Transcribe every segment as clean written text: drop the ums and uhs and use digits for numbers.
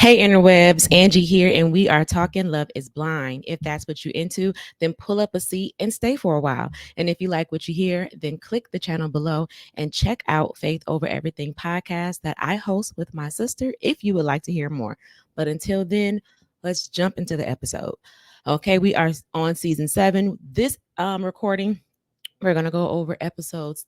Hey interwebs, Angie here, and we are talking Love is Blind. If that's what you're into, then pull up a seat and stay for a while. And if you like what you hear, then click the channel below and check out Faith Over Everything podcast that I host with my sister if you would like to hear more. But until then, let's jump into the episode. Okay, we are on season 7. This recording, we're going to go over episodes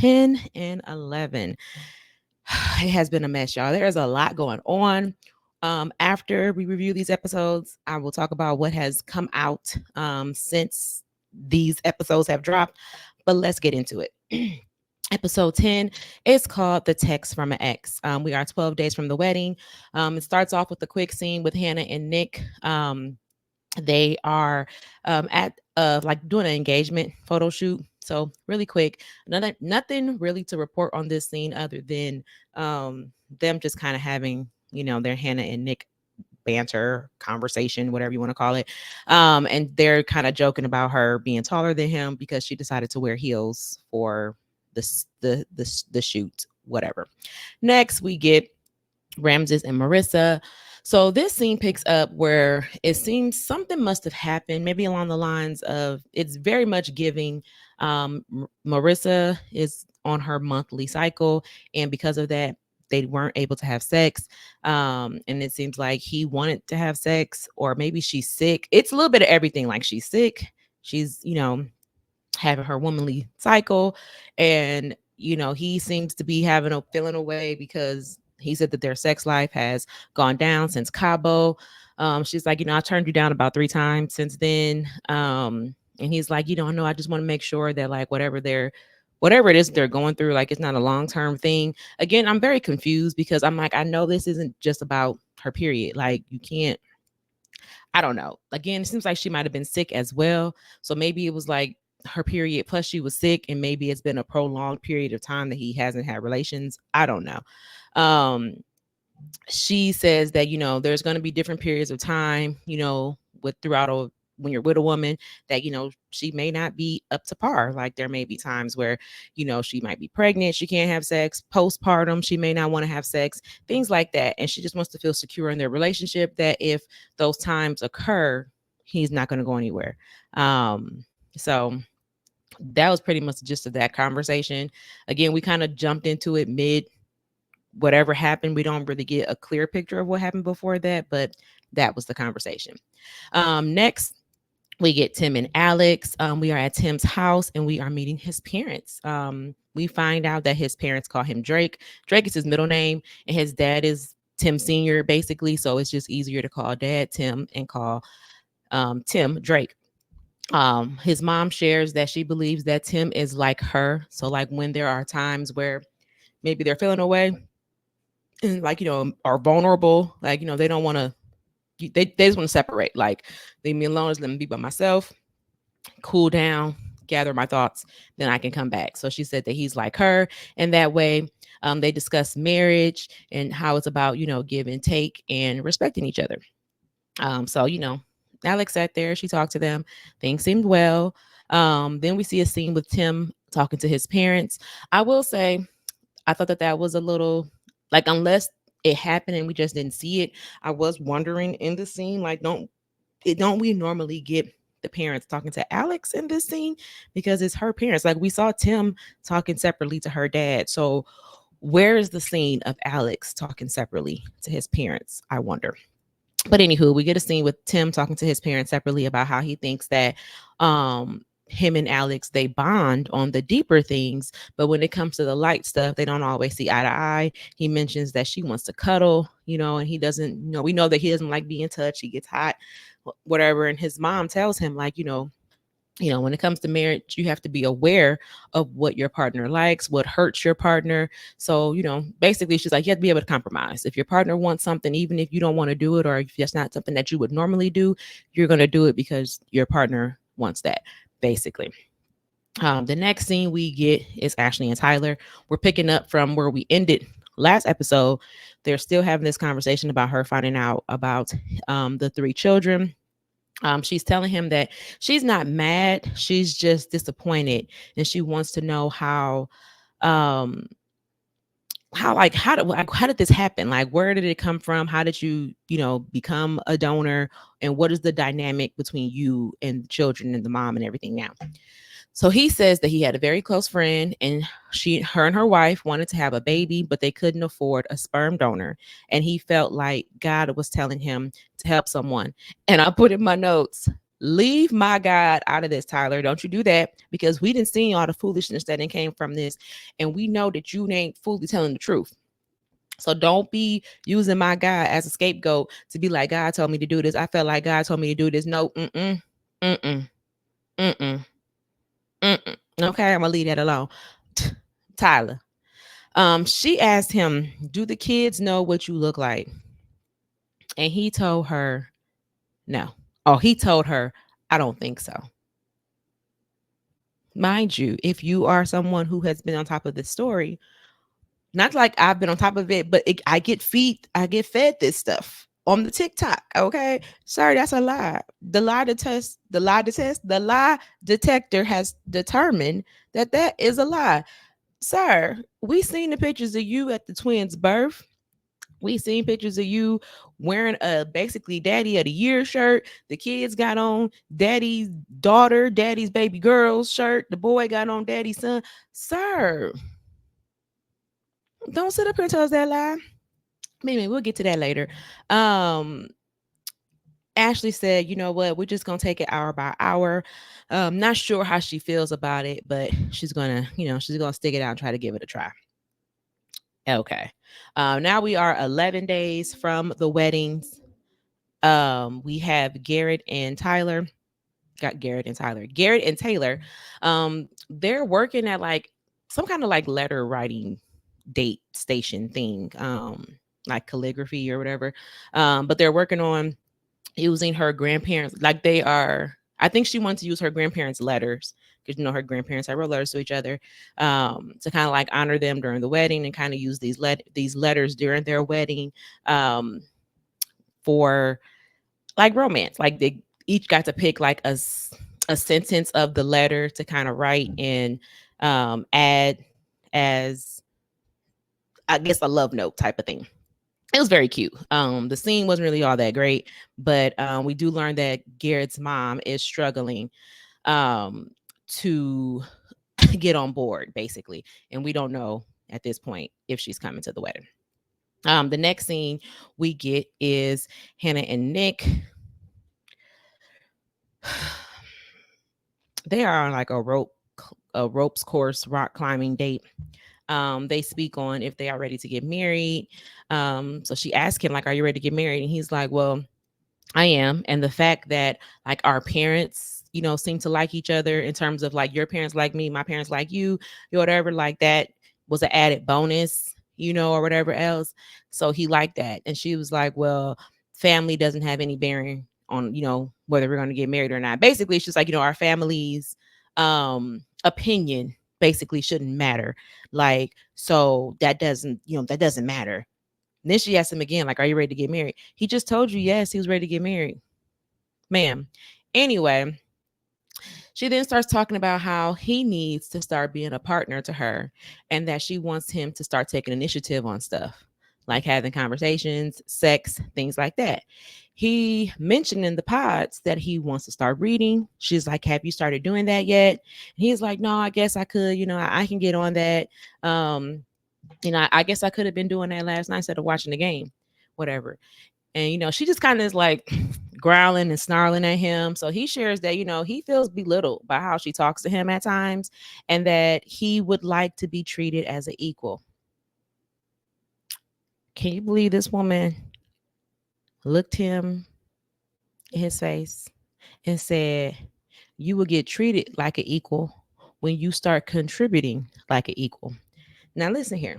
10 and 11. It has been a mess, y'all. There's a lot going on. After we review these episodes, I will talk about what has come out since these episodes have dropped. But let's get into it. Episode 10 is called The Text from an Ex. We are 12 days from the wedding. It starts off with a quick scene with Hannah and Nick. They are at like doing an engagement photo shoot. So really quick, nothing really to report on this scene other than them just kind of having, their Hannah and Nick banter conversation, whatever you want to call it. And they're kind of joking about her being taller than him because she decided to wear heels for the shoot, whatever. Next, we get Ramses and Marissa. So this scene picks up where it seems something must have happened, maybe along the lines of it's very much giving. Marissa is on her monthly cycle, and because of that, they weren't able to have sex. And it seems like he wanted to have sex, or maybe she's sick. It's a little bit of everything. Like she's sick, she's having her womanly cycle, and he seems to be having a feeling away because he said that their sex life has gone down since Cabo. She's like, I turned you down about 3 times since then. And he's like, no, I just want to make sure that like whatever it is they're going through, like it's not a long-term thing. Again, I'm very confused because I'm like, I know this isn't just about her period. Like you can't, I don't know. Again, it seems like she might have been sick as well. So maybe it was like her period plus she was sick, and maybe it's been a prolonged period of time that he hasn't had relations. I don't know. She says that there's going to be different periods of time with throughout when you're with a woman that she may not be up to par. Like there may be times where she might be pregnant, she can't have sex. Postpartum, she may not want to have sex, things like that. And she just wants to feel secure in their relationship, that if those times occur, he's not going to go anywhere. So that was pretty much the gist of that conversation. Again, we kind of jumped into it mid whatever happened. We don't really get a clear picture of what happened before that, but that was the conversation. Next, we get Tim and Alex. We are at Tim's house and we are meeting his parents. We find out that his parents call him Drake. Drake is his middle name, and his dad is Tim Sr., basically. So it's just easier to call dad Tim and call Tim Drake. His mom shares that she believes that Tim is like her. So, like, when there are times where maybe they're feeling away and, like, are vulnerable, like, they don't want to, they just want to separate. Like, leave me alone, just let me be by myself, cool down, gather my thoughts, then I can come back. So she said that he's like her. And that way, they discuss marriage and how it's about, give and take and respecting each other. So, Alex sat there, she talked to them, things seemed well. Then we see a scene with Tim talking to his parents. I will say, I thought that was a little, like, unless it happened and we just didn't see it, I was wondering in the scene, like, don't we normally get the parents talking to Alex in this scene, because it's her parents. Like, we saw Tim talking separately to her dad. So where is the scene of Alex talking separately to his parents, I wonder. But anywho, we get a scene with Tim talking to his parents separately about how he thinks that him and Alex, they bond on the deeper things, but when it comes to the light stuff, they don't always see eye to eye. He mentions that she wants to cuddle, and he doesn't, we know that he doesn't like being touched. He gets hot, whatever. And his mom tells him, like, when it comes to marriage, you have to be aware of what your partner likes, what hurts your partner. So, basically she's like, you have to be able to compromise. If your partner wants something, even if you don't want to do it, or if that's not something that you would normally do, you're going to do it because your partner wants that, basically. The next scene we get is Ashley and Tyler. We're picking up from where we ended last episode. They're still having this conversation about her finding out about the 3 children. She's telling him that she's not mad, she's just disappointed, and she wants to know how how did this happen? Like, where did it come from? How did you, become a donor? And what is the dynamic between you and the children and the mom and everything now? So he says that he had a very close friend, and her and her wife wanted to have a baby, but they couldn't afford a sperm donor. And he felt like God was telling him to help someone. And I put in my notes, leave my God out of this, Tyler. Don't you do that, because we didn't see all the foolishness that came from this. And we know that you ain't fully telling the truth. So don't be using my God as a scapegoat to be like, God told me to do this. I felt like God told me to do this. No, mm-mm, mm-mm, mm-mm. Mm-mm. Okay, I'm gonna leave that alone. Tyler. She asked him, "Do the kids know what you look like?" And he told her, "No." Oh, he told her, "I don't think so." Mind you, if you are someone who has been on top of this story, not like I've been on top of it, but I get fed this stuff on the TikTok. Okay, sorry, that's a lie. The lie detector has determined that that is a lie. Sir, we seen the pictures of you at the twins' birth. We seen pictures of you wearing a basically daddy of the year shirt. The kids got on daddy's daughter, daddy's baby girl's shirt. The boy got on daddy's son. Sir, don't sit up here and tell us that lie. Maybe we'll get to that later. Um, Ashley said, you know what, we're just gonna take it hour by hour. Not sure how she feels about it, but she's gonna stick it out and try to give it a try. Okay. Now we are 11 days from the weddings. We have Garrett and Tyler. Got Garrett and Tyler. Garrett and Taylor. They're working at like some kind of like letter writing date station thing, like calligraphy or whatever. But they're working on using her grandparents, like they are. I think she wanted to use her grandparents' letters because her grandparents had wrote letters to each other, to kind of like honor them during the wedding and kind of use these letters during their wedding, for like romance. Like they each got to pick like a sentence of the letter to kind of write and, add as, I guess, a love note type of thing. It was very cute. The scene wasn't really all that great, but we do learn that Garrett's mom is struggling, to get on board, basically, and we don't know at this point if she's coming to the wedding. The next scene we get is Hannah and Nick. They are on like a ropes course rock climbing date. They speak on if they are ready to get married. So she asked him, like, "Are you ready to get married?" And he's like, "Well, I am." And the fact that like our parents, seem to like each other in terms of like your parents like me, my parents like you, whatever, like that was an added bonus, or whatever else. So he liked that. And she was like, "Well, family doesn't have any bearing on, whether we're going to get married or not." Basically, it's just like, our family's opinion basically shouldn't matter. Like, so that doesn't matter. And then she asked him again, like, "Are you ready to get married?" He just told you, yes, he was ready to get married, ma'am. Anyway, she then starts talking about how he needs to start being a partner to her and that she wants him to start taking initiative on stuff like having conversations, sex, things like that. He mentioned in the pods that he wants to start reading. She's like, "Have you started doing that yet?" And he's like, "No, I guess I could, I can get on that. I guess I could have been doing that last night instead of watching the game, whatever." And, she just kind of is like growling and snarling at him. So he shares that, he feels belittled by how she talks to him at times and that he would like to be treated as an equal. Can you believe this woman looked him in his face and said, "You will get treated like an equal when you start contributing like an equal." Now, listen here.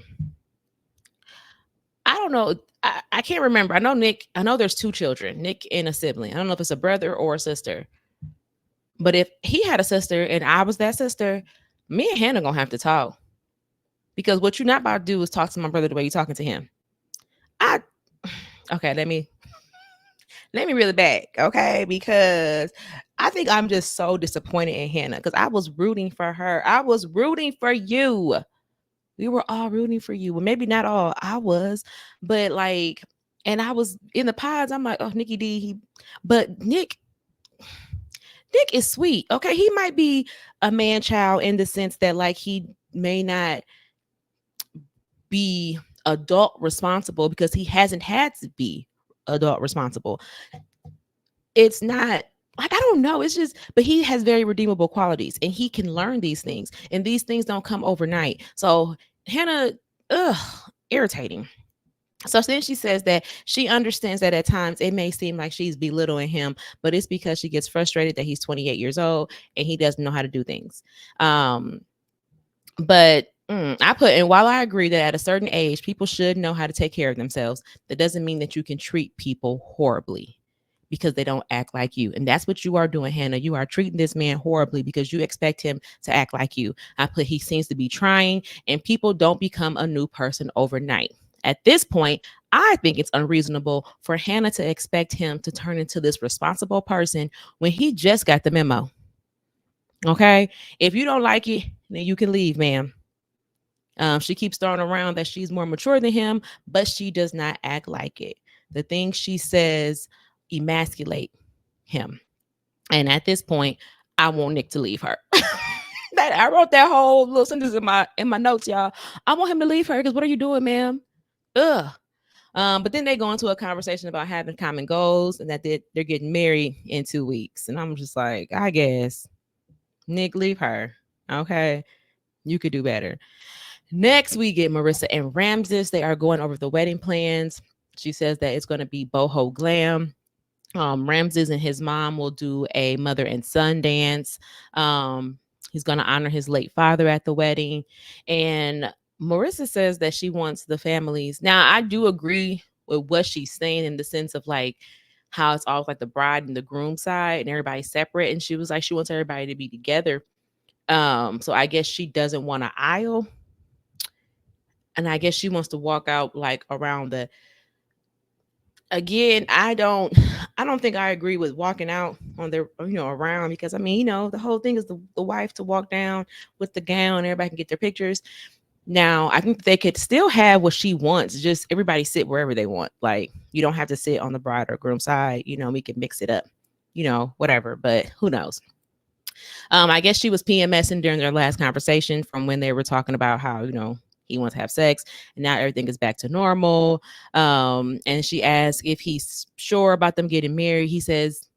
I don't know. I can't remember. I know there's two children, Nick and a sibling. I don't know if it's a brother or a sister. But if he had a sister and I was that sister, me and Hannah gonna have to talk. Because what you're not about to do is talk to my brother the way you're talking to him. I okay, let me reel it back, okay? Because I think I'm just so disappointed in Hannah because I was rooting for her. I was rooting for you. We were all rooting for you. Well, maybe not all. I was, but like, and I was in the pods. I'm like, oh, Nikki D. But Nick is sweet. Okay, he might be a man child in the sense that like he may not be adult responsible because he hasn't had to be adult responsible. It's not like, I don't know. It's just, but he has very redeemable qualities and he can learn these things. And these things don't come overnight. So Hannah, irritating. So then she says that she understands that at times it may seem like she's belittling him, but it's because she gets frustrated that he's 28 years old and he doesn't know how to do things. But I put, and while I agree that at a certain age, people should know how to take care of themselves, that doesn't mean that you can treat people horribly because they don't act like you. And that's what you are doing, Hannah. You are treating this man horribly because you expect him to act like you. I put, he seems to be trying, and people don't become a new person overnight. At this point, I think it's unreasonable for Hannah to expect him to turn into this responsible person when he just got the memo. Okay? If you don't like it, then you can leave, ma'am. She keeps throwing around that she's more mature than him, but she does not act like it. The things she says emasculate him. And at this point, I want Nick to leave her. That I wrote that whole little sentence in my notes, y'all. I want him to leave her because what are you doing, ma'am? Ugh. But then they go into a conversation about having common goals and that they're getting married in 2 weeks. And I'm just like, I guess, Nick, leave her. Okay. You could do better. Next, we get Marissa and Ramses. They are going over the wedding plans. She says that it's going to be boho glam. Ramses and his mom will do a mother and son dance. He's going to honor his late father at the wedding. And Marissa says that she wants the families. Now, I do agree with what she's saying in the sense of like how it's all like the bride and the groom side and everybody's separate. And she was like, she wants everybody to be together. So I guess she doesn't want an aisle. And I guess she wants to walk out like around the, again, I don't think I agree with walking out on the, around, because I mean, the whole thing is the wife to walk down with the gown, everybody can get their pictures. Now, I think they could still have what she wants, just everybody sit wherever they want. Like, you don't have to sit on the bride or groom side, we can mix it up, whatever, but who knows. I guess she was PMSing during their last conversation from when they were talking about how, he wants to have sex and now everything is back to normal. And she asked if he's sure about them getting married. He says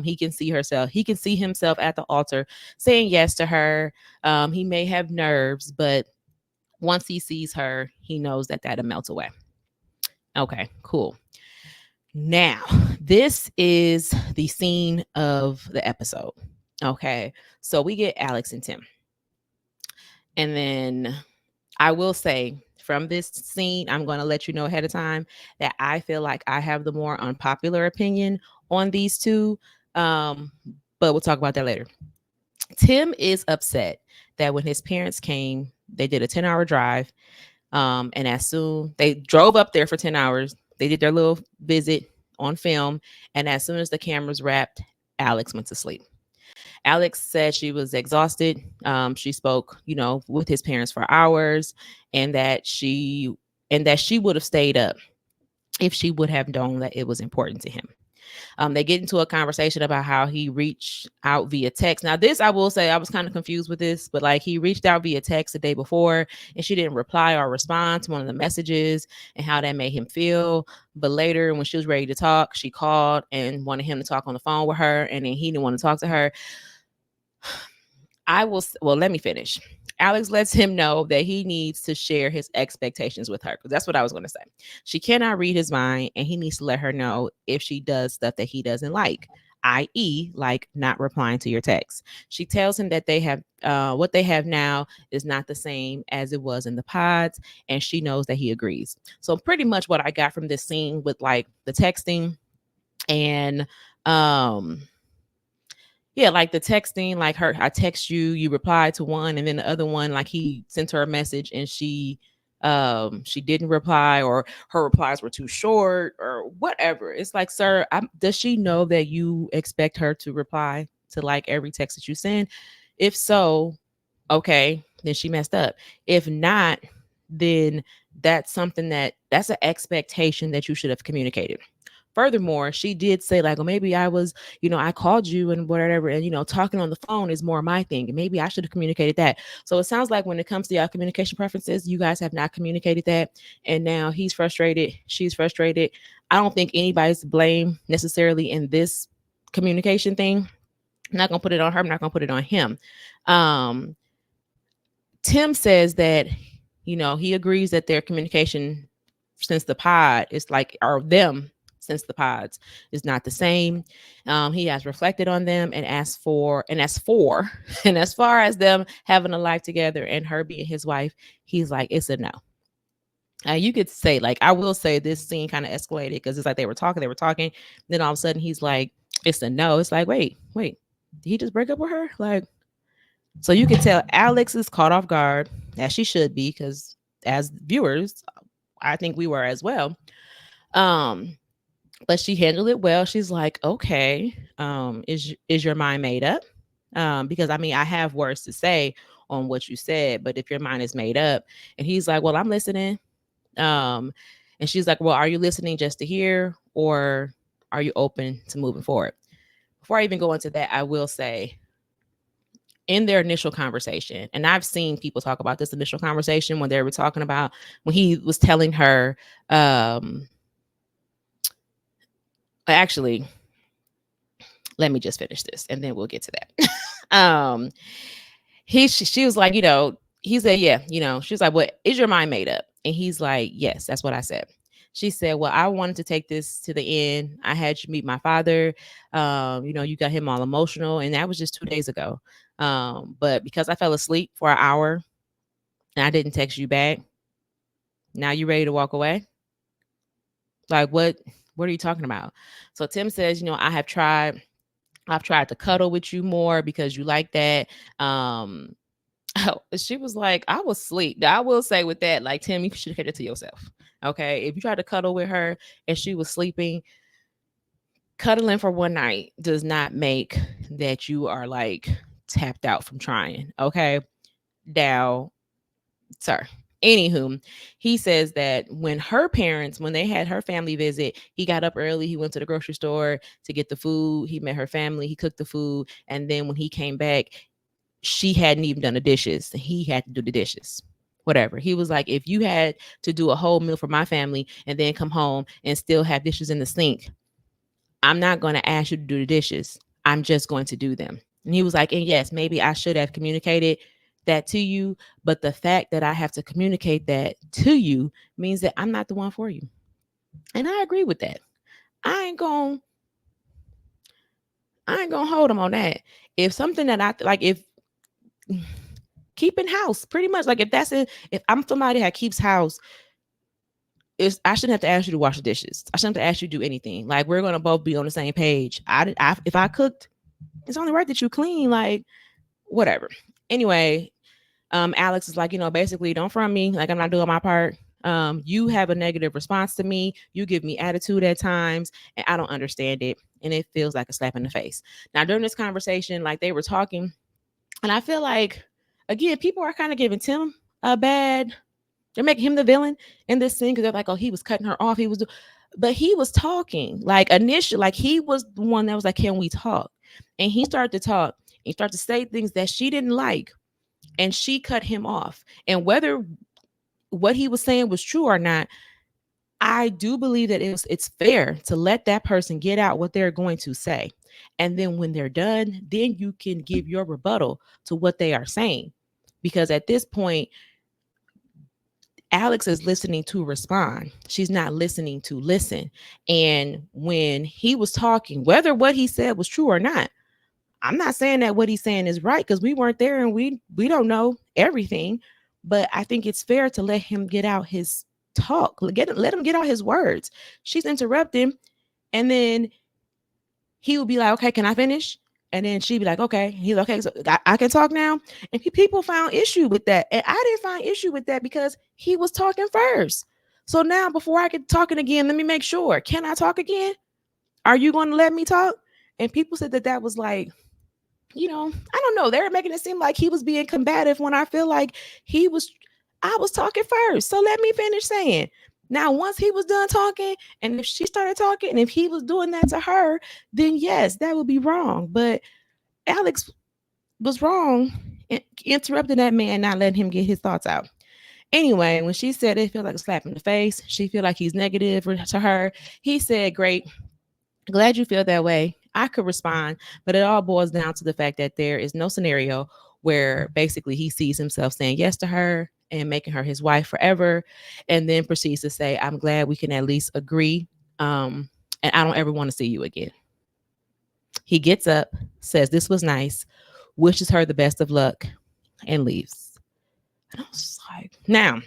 he can see himself at the altar saying yes to her. He may have nerves, but once he sees her, he knows that that'll melt away. Okay, cool. Now, this is the scene of the episode. Okay, so we get Alex and Tim. And then I will say from this scene, I'm going to let you know ahead of time that I feel like I have the more unpopular opinion on these two. But we'll talk about that later. Tim is upset that when his parents came, they did a 10-hour drive. And as soon they drove up there for 10 hours, they did their little visit on film. And as soon as the cameras wrapped, Alex went to sleep. Alex said she was exhausted. She spoke, with his parents for hours, and that she would have stayed up if she would have known that it was important to him. They get into a conversation about how he reached out via text. Now, this, I will say, I was kind of confused with this, but like he reached out via text the day before and she didn't reply or respond to one of the messages and how that made him feel. But later, when she was ready to talk, she called and wanted him to talk on the phone with her. And then he didn't want to talk to her. Let me finish. Alex lets him know that he needs to share his expectations with her, because that's what I was going to say. She cannot read his mind, and he needs to let her know if she does stuff that he doesn't like, i.e., like not replying to your text. She tells him that they have what they have now is not the same as it was in the pods, and she knows that he agrees. So pretty much what I got from this scene with like the texting and like the texting, like her, I text you, you reply to one, and then the other one, like he sent her a message and she didn't reply, or her replies were too short or whatever. It's like, sir, does she know that you expect her to reply to like every text that you send? If so, okay, then she messed up. If not, then that's an expectation that you should have communicated. Furthermore, she did say like, well, maybe I was, I called you and whatever, and talking on the phone is more my thing, and maybe I should have communicated that. So it sounds like when it comes to your communication preferences, you guys have not communicated that, and now he's frustrated, she's frustrated. I don't think anybody's to blame necessarily in this communication thing. I'm not gonna put it on her. I'm not gonna put it on him. Um, Tim says that he agrees that their communication since the pod is like, or them since the pods is not the same. He has reflected on them and asked for, and as for, and as far as them having a life together and her being his wife, he's like, it's a no. You could say, like, I will say this scene kind of escalated because it's like they were talking. Then all of a sudden he's like, it's a no. It's like, wait, did he just break up with her? Like, so you can tell Alex is caught off guard, as she should be, because as viewers, I think we were as well. But she handled it well. She's like, okay, is your mind made up? Because I mean, I have words to say on what you said, but if your mind is made up, and he's like, well, I'm listening. Um, and she's like, well, are you listening just to hear, or are you open to moving forward? Before I even go into that, I will say, in their initial conversation, and I've seen people talk about this initial conversation when they were talking about when he was telling her, actually, let me just finish this and then we'll get to that. She was like, he said, yeah, she was like, what, is your mind made up? And he's like, yes, that's what I said. She said, well, I wanted to take this to the end. I had you meet my father. You got him all emotional, and that was just 2 days ago. But because I fell asleep for an hour and I didn't text you back, now you ready to walk away? Like, what are you talking about? So Tim says, I've tried to cuddle with you more because you like that. She was like, I was asleep. Now, I will say with that, like, Tim, you should have kept it to yourself. Okay. If you tried to cuddle with her and she was sleeping, cuddling for one night does not make that you are like tapped out from trying. Okay. Now, sir. Anywho, he says that when they had her family visit, he got up early. He went to the grocery store to get the food. He met her family. He cooked the food. And then when he came back, she hadn't even done the dishes. He had to do the dishes. Whatever. He was like, if you had to do a whole meal for my family and then come home and still have dishes in the sink, I'm not going to ask you to do the dishes. I'm just going to do them. And he was like, and yes, maybe I should have communicated that to you, but the fact that I have to communicate that to you means that I'm not the one for you. And I agree with that. I ain't gonna hold him on that. If something that I like, if keeping house, pretty much, like, if that's it, if I'm somebody that keeps house, I shouldn't have to ask you to wash the dishes. I shouldn't have to ask you to do anything. Like, we're gonna both be on the same page. If I cooked, it's only right that you clean. Like, whatever. Anyway, Alex is like, basically, don't front me. Like, I'm not doing my part. You have a negative response to me. You give me attitude at times, and I don't understand it. And it feels like a slap in the face. Now, during this conversation, like, they were talking, and I feel like, again, people are kind of giving Tim a bad. They're making him the villain in this scene because they're like, oh, he was cutting her off. But he was talking, like, initially, like, he was the one that was like, can we talk? And he started to talk. He started to say things that she didn't like, and she cut him off. And whether what he was saying was true or not, I do believe that it's fair to let that person get out what they're going to say. And then when they're done, then you can give your rebuttal to what they are saying. Because at this point, Alex is listening to respond. She's not listening to listen. And when he was talking, whether what he said was true or not, I'm not saying that what he's saying is right because we weren't there and we don't know everything. But I think it's fair to let him get out his talk. Let him get out his words. She's interrupting, and then he would be like, okay, can I finish? And then she'd be like, okay. He's like, okay, so I can talk now. And people found issue with that. And I didn't find issue with that because he was talking first. So now before I get talking again, let me make sure. Can I talk again? Are you going to let me talk? And people said that was like, I don't know. They were making it seem like he was being combative when I feel like he was. I was talking first, so let me finish saying. Now, once he was done talking, and if she started talking, and if he was doing that to her, then yes, that would be wrong. But Alex was wrong interrupting that man, not letting him get his thoughts out. Anyway, when she said it felt like a slap in the face, she feel like he's negative to her. He said, "Great, glad you feel that way." I could respond, but it all boils down to the fact that there is no scenario where basically he sees himself saying yes to her and making her his wife forever, and then proceeds to say, "I'm glad we can at least agree, and I don't ever want to see you again." He gets up, says this was nice, wishes her the best of luck, and leaves. And I was like, now,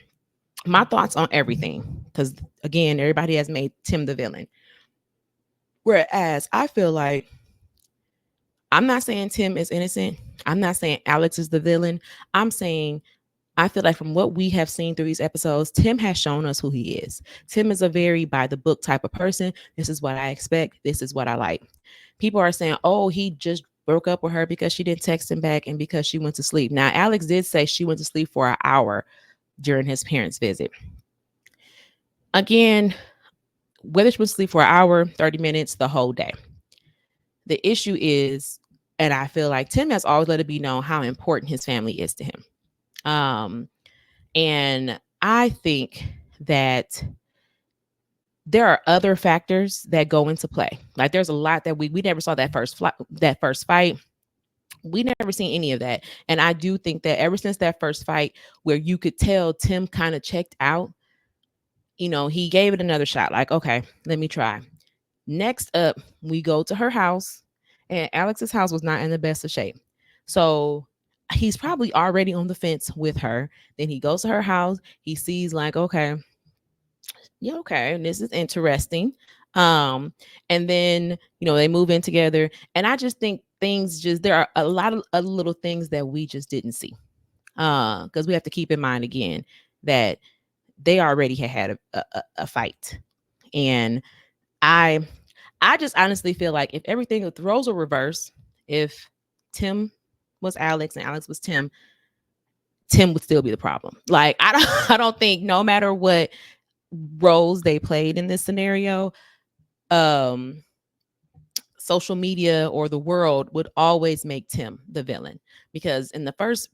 my thoughts on everything, because again, everybody has made Tim the villain. Whereas I feel like I'm not saying Tim is innocent. I'm not saying Alex is the villain. I'm saying I feel like from what we have seen through these episodes, Tim has shown us who he is. Tim is a very by the book type of person. This is what I expect. This is what I like. People are saying, oh, he just broke up with her because she didn't text him back and because she went to sleep. Now, Alex did say she went to sleep for an hour during his parents' visit. Again, whether she went to sleep for an hour, 30 minutes, the whole day. The issue is, and I feel like Tim has always let it be known how important his family is to him. And I think that there are other factors that go into play. Like there's a lot that we never saw that first fight. We never seen any of that. And I do think that ever since that first fight where you could tell Tim kind of checked out, he gave it another shot. Like, okay, let me try. Next up, we go to her house, and Alex's house was not in the best of shape. So he's probably already on the fence with her. Then he goes to her house. He sees like, okay, yeah, okay, this is interesting. And then they move in together, and I just think there are a lot of other little things that we just didn't see. Because we have to keep in mind again that they already had a fight, and I just honestly feel like if everything, if the roles were reversed, if Tim was Alex and Alex was Tim would still be the problem. Like I don't think no matter what roles they played in this scenario, social media or the world would always make Tim the villain, because in the first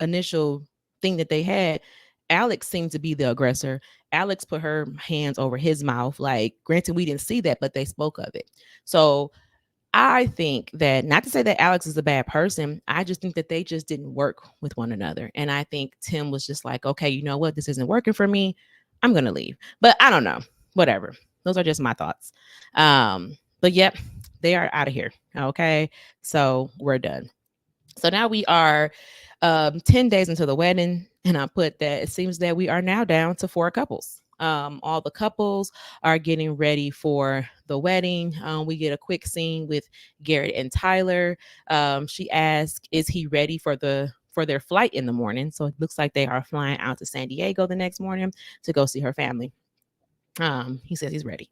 initial thing that they had, Alex seemed to be the aggressor. Alex put her hands over his mouth. Like, granted, we didn't see that, but they spoke of it. So I think that, not to say that Alex is a bad person, I just think that they just didn't work with one another. And I think Tim was just like, okay, you know what? This isn't working for me. I'm going to leave. But I don't know. Whatever. Those are just my thoughts. But yep, they are out of here. Okay. So we're done. So now we are 10 days into the wedding, and I put that it seems that we are now down to 4 couples. All the couples are getting ready for the wedding. We get a quick scene with Garrett and Tyler. She asked, "Is he ready for their flight in the morning?" So it looks like they are flying out to San Diego the next morning to go see her family. He says he's ready.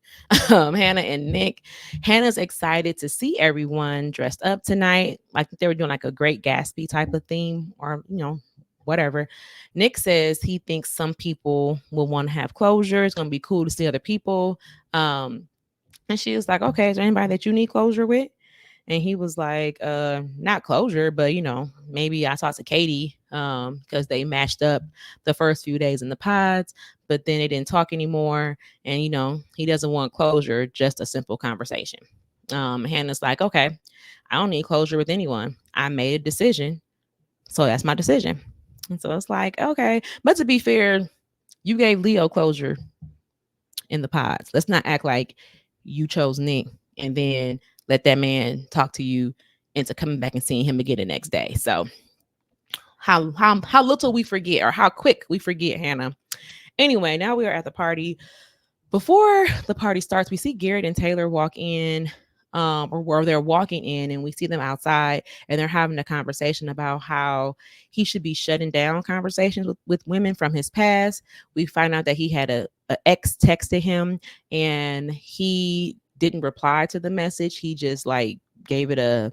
Hannah and Nick. Hannah's excited to see everyone dressed up tonight. Like they were doing like a Great Gatsby type of theme, or whatever. Nick says he thinks some people will want to have closure. It's gonna be cool to see other people. And she was like, "Okay, is there anybody that you need closure with?" And he was like, not closure, but maybe I talked to Katie because they matched up the first few days in the pods, but then they didn't talk anymore. And he doesn't want closure, just a simple conversation. Hannah's like, okay, I don't need closure with anyone. I made a decision, so that's my decision. And so it's like, okay, but to be fair, you gave Leo closure in the pods. Let's not act like you chose Nick and then let that man talk to you into coming back and seeing him again the next day. So how little we forget, or how quick we forget, Hannah. Anyway, now we are at the party. Before the party starts, we see Garrett and Taylor walk in, or where they're walking in, and we see them outside, and they're having a conversation about how he should be shutting down conversations with women from his past. We find out that he had a ex texted him, and he didn't reply to the message. He just like gave it a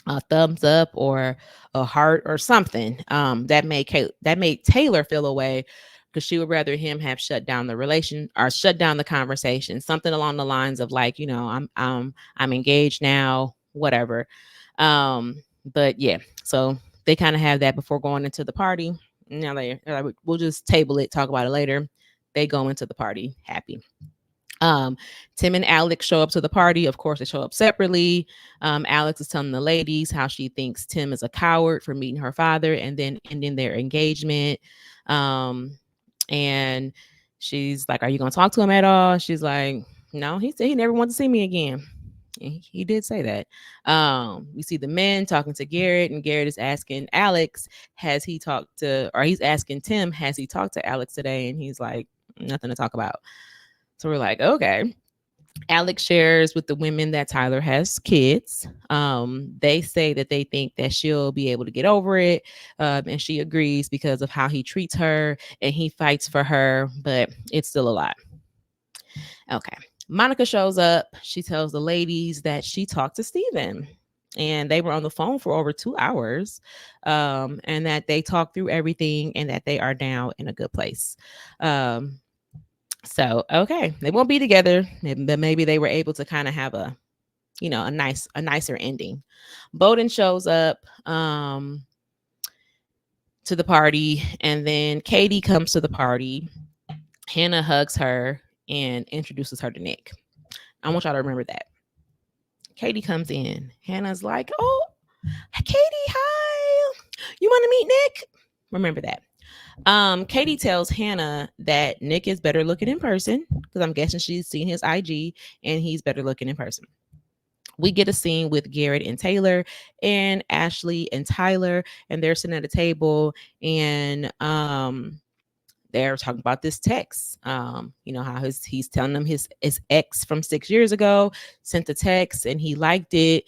a thumbs up or a heart or something, that made Taylor feel away, because she would rather him have shut down the relation or shut down the conversation, something along the lines of like, I'm engaged now, whatever. But yeah, so they kind of have that before going into the party. Now they're like, we'll just table it, talk about it later. They go into the party happy. Um, Tim and Alex show up to the party. Of course, they show up separately. Alex is telling the ladies how she thinks Tim is a coward for meeting her father and then ending their engagement. And she's like, "Are you gonna talk to him at all?" She's like, "No." He said he never wanted to see me again. And he did say that. We see the men talking to Garrett, and Garrett is asking Alex, has he talked to, or he's asking Tim, has he talked to Alex today? And he's like, nothing to talk about. So we're like, okay. Alex shares with the women that Tyler has kids. They say that they think that she'll be able to get over it. And she agrees because of how he treats her and he fights for her, but it's still a lot. Okay. Monica shows up. She tells the ladies that she talked to Steven and they were on the phone for over 2 hours, and that they talked through everything and that they are now in a good place. So okay, they won't be together, but maybe they were able to kind of have a nicer ending. Bowden shows up to the party, and then Katie comes to the party. Hannah hugs her and introduces her to Nick. I want y'all to remember that. Katie comes in. Hannah's like, "Oh, Katie, hi. You want to meet Nick?" Remember that. Katie tells Hannah that Nick is better looking in person, because I'm guessing she's seen his IG and he's better looking in person. We get a scene with Garrett and Taylor and Ashley and Tyler, and they're sitting at a table, and they're talking about this text. How he's telling them his ex from 6 years ago sent the text and he liked it.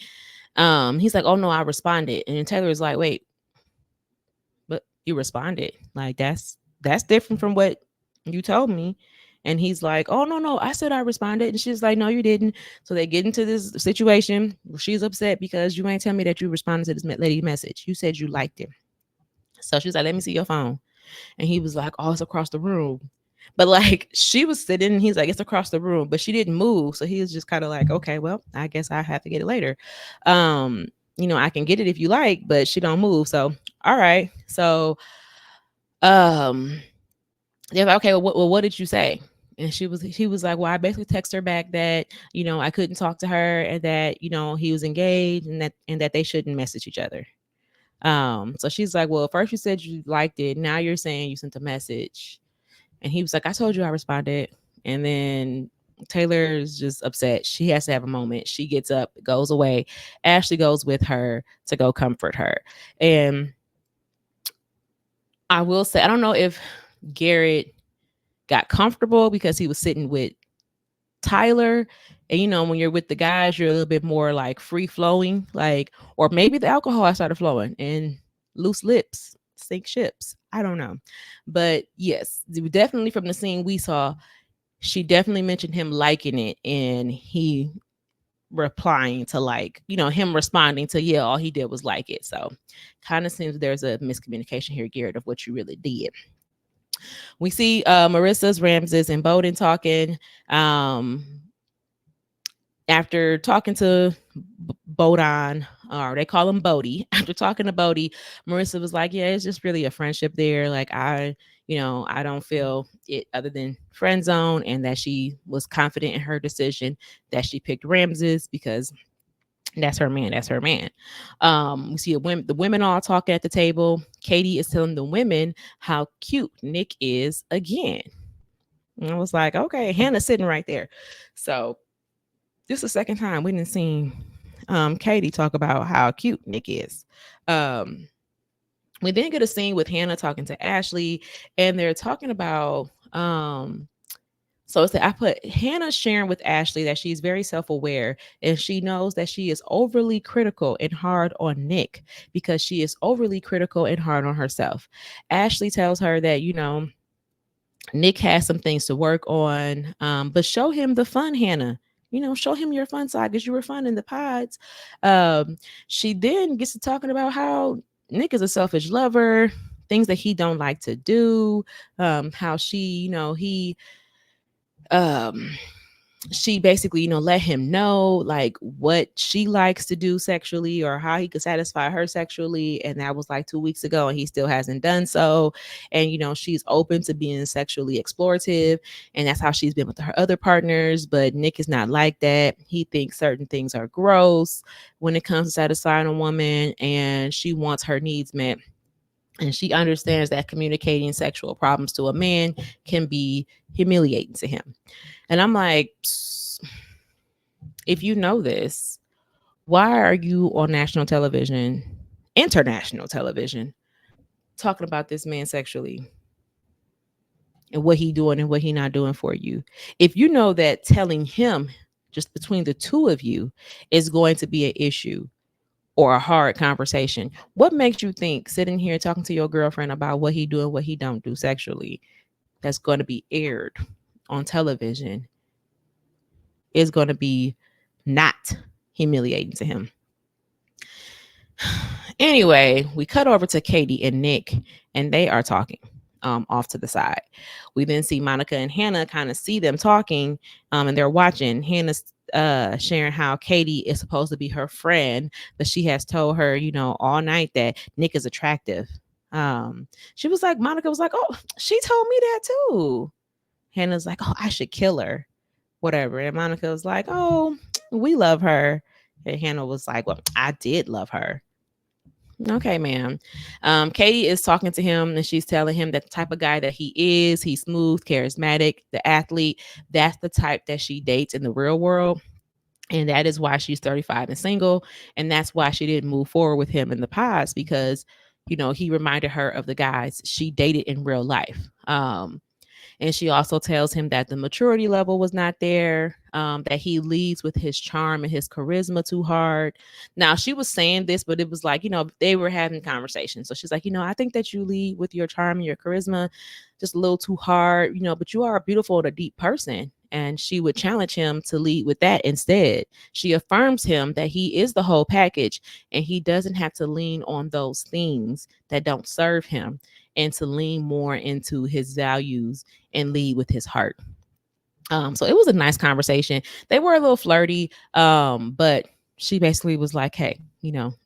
He's like, "Oh no, I responded," and Taylor's like, "Wait, but you responded? Like that's different from what you told me." And he's like, "Oh no, I said I responded." And she's like, "No, you didn't." So they get into this situation where she's upset because you ain't tell me that you responded to this lady message. You said you liked it. So she's like, "Let me see your phone." And he was like, "Oh, it's across the room." But like she was sitting, and he's like, "It's across the room," but she didn't move. So he was just kind of like, "Okay, well, I guess I have to get it later. I can get it if you like," but she don't move. So all right. So um they're like, "Okay, well, what did you say?" And he was like, "Well, I basically text her back that, I couldn't talk to her and that, he was engaged and that they shouldn't message each other." So she's like, "Well, first you said you liked it. Now you're saying you sent a message." And he was like, "I told you I responded." And then Taylor's just upset. She has to have a moment. She gets up, goes away. Ashley goes with her to go comfort her. And I will say, I don't know if Garrett got comfortable because he was sitting with Tyler. And when you're with the guys, you're a little bit more like free flowing, like, or maybe the alcohol started flowing and loose lips sink ships. I don't know. But yes, definitely from the scene we saw, she definitely mentioned him liking it and he replying to, like, him responding to, yeah, all he did was like it. So kind of seems there's a miscommunication here, Garrett, of what you really did. We see Marissa's, Ramses, and Bowden talking. After talking to Bowden, or they call him Bodie. After talking to Bodie, Marissa was like, "Yeah, it's just really a friendship there. Like I don't feel it other than friend zone," and that she was confident in her decision that she picked Ramses because that's her man. That's her man. We see the women all talking at the table. Katie is telling the women how cute Nick is again. And I was like, okay, Hannah's sitting right there. So this is the second time we didn't see Katie talk about how cute Nick is. We then get a scene with Hannah talking to Ashley, and they're talking about so I put Hannah sharing with Ashley that she's very self-aware and she knows that she is overly critical and hard on Nick because she is overly critical and hard on herself. Ashley tells her that, Nick has some things to work on, but show him the fun, Hannah. show him your fun side because you were fun in the pods. Um, she then gets to talking about how Nick is a selfish lover, things that he don't like to do, how um she basically, let him know like what she likes to do sexually or how he could satisfy her sexually. And that was like 2 weeks ago and he still hasn't done so. And, she's open to being sexually explorative. And that's how she's been with her other partners. But Nick is not like that. He thinks certain things are gross when it comes to satisfying a woman and she wants her needs met. And she understands that communicating sexual problems to a man can be humiliating to him. And I'm like, if you know this, why are you on national television, international television, talking about this man sexually and what he doing and what he not doing for you? If you know that telling him just between the two of you is going to be an issue or a hard conversation, what makes you think sitting here talking to your girlfriend about what he do and what he don't do sexually that's going to be aired on television is going to be not humiliating to him? Anyway, we cut over to Katie and Nick, and they are talking off to the side. We then see Monica and Hannah kind of see them talking, and they're watching. Hannah's sharing how Katie is supposed to be her friend, but she has told her, all night that Nick is attractive. She was like, Monica was like, oh, she told me that too. Hannah's like, oh, I should kill her, whatever. And Monica was like, oh, we love her. And Hannah was like, well, I did love her. Okay, ma'am. Katie is talking to him and she's telling him that the type of guy that he is, he's smooth, charismatic, the athlete. That's the type that she dates in the real world. And that is why she's 35 and single. And that's why she didn't move forward with him in the past because, he reminded her of the guys she dated in real life. And she also tells him that the maturity level was not there, that he leads with his charm and his charisma too hard. Now, she was saying this, but it was like, they were having conversations. So she's like, I think that you lead with your charm and your charisma just a little too hard, but you are a beautiful and a deep person. And she would challenge him to lead with that instead. She affirms him that he is the whole package and he doesn't have to lean on those things that don't serve him and to lean more into his values and lead with his heart. So it was a nice conversation. They were a little flirty, but she basically was like, hey,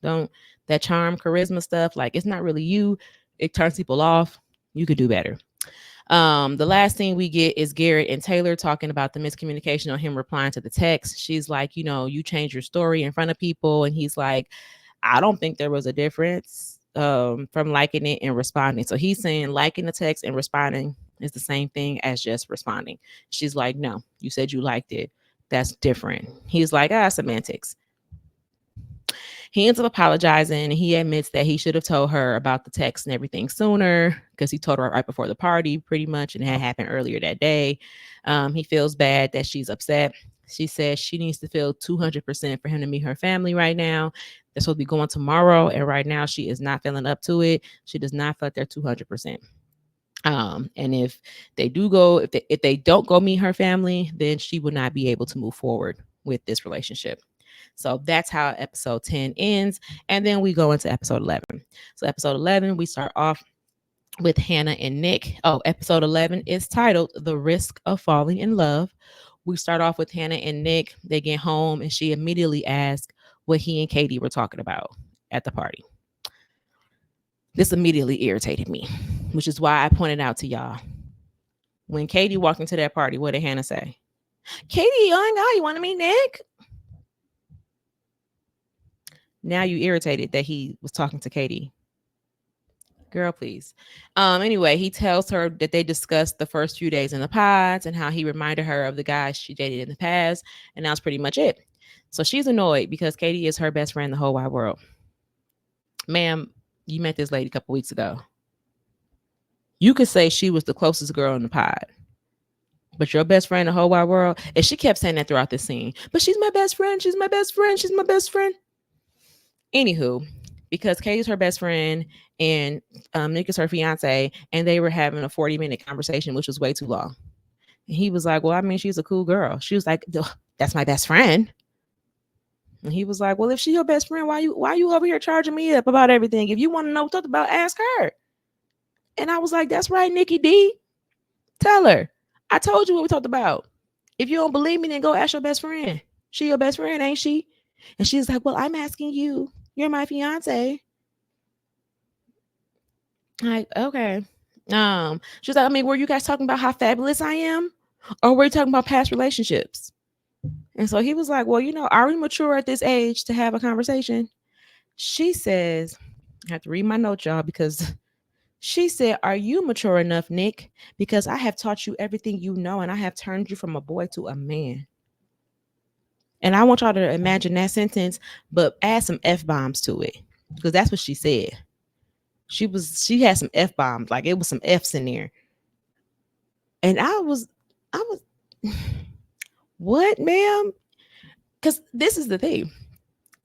don't that charm, charisma stuff, like it's not really you. It turns people off. You could do better. The last thing we get is Garrett and Taylor talking about the miscommunication on him replying to the text. She's like, you change your story in front of people. And he's like, I don't think there was a difference from liking it and responding. So he's saying liking the text and responding is the same thing as just responding. She's like, no, you said you liked it. That's different. He's like, semantics. He ends up apologizing and he admits that he should have told her about the text and everything sooner because he told her right before the party pretty much, and it had happened earlier that day. He feels bad that she's upset. She says she needs to feel 200% for him to meet her family right now. They're supposed to be going tomorrow, and right now she is not feeling up to it. She does not feel like they're 200%. And if they do go, if they don't go meet her family, then she will not be able to move forward with this relationship. So that's how episode 10 ends. And then we go into episode 11. So episode 11, we start off with Hannah and Nick. Oh, episode 11 is titled The Risk of Falling in Love. We start off with Hannah and Nick. They get home and she immediately asks what he and Katie were talking about at the party. This immediately irritated me, which is why I pointed out to y'all. When Katie walked into that party, what did Hannah say? Katie, oh my God, you want to meet Nick? Now you irritated that he was talking to Katie. Girl, please. Anyway, he tells her that they discussed the first few days in the pods and how he reminded her of the guys she dated in the past. And that's pretty much it. So she's annoyed because Katie is her best friend in the whole wide world. Ma'am, you met this lady a couple weeks ago. You could say she was the closest girl in the pod. But your best friend in the whole wide world. And she kept saying that throughout the scene. But she's my best friend. She's my best friend. She's my best friend. Anywho, because Katie's her best friend and Nick is her fiance, and they were having a 40-minute conversation, which was way too long. And he was like, well, I mean, she's a cool girl. She was like, that's that's my best friend. And he was like, well, if she your best friend, why you over here charging me up about everything? If you want to know what about, ask her. And I was like, that's right, Nikki D. Tell her. I told you what we talked about. If you don't believe me, then go ask your best friend. She your best friend, ain't she? And she's like, well, I'm asking you. You're my fiance. Like, okay. She's like, I mean, were you guys talking about how fabulous I am? Or were you talking about past relationships? And so he was like, well, are we mature at this age to have a conversation? She says, I have to read my notes, y'all, because she said, are you mature enough, Nick? Because I have taught you everything you know, and I have turned you from a boy to a man. And I want y'all to imagine that sentence, but add some F-bombs to it, because that's what she said. She had some F-bombs, like it was some F's in there. And I was, what, ma'am? Because this is the thing.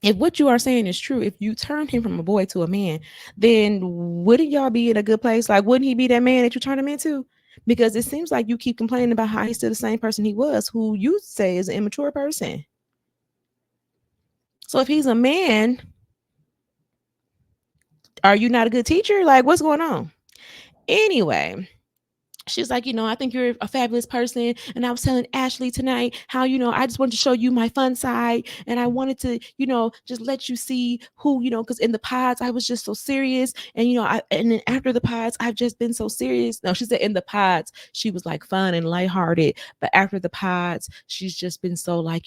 If what you are saying is true, if you turned him from a boy to a man, then wouldn't y'all be in a good place? Like, wouldn't he be that man that you turned him into? Because it seems like you keep complaining about how he's still the same person he was, who you say is an immature person. So if he's a man, are you not a good teacher? Like, what's going on? Anyway, she's like, I think you're a fabulous person. And I was telling Ashley tonight how, I just wanted to show you my fun side. And I wanted to, just let you see who, because in the pods, I was just so serious. And, and then after the pods, I've just been so serious. No, she said in the pods, she was like fun and lighthearted. But after the pods, she's just been so like,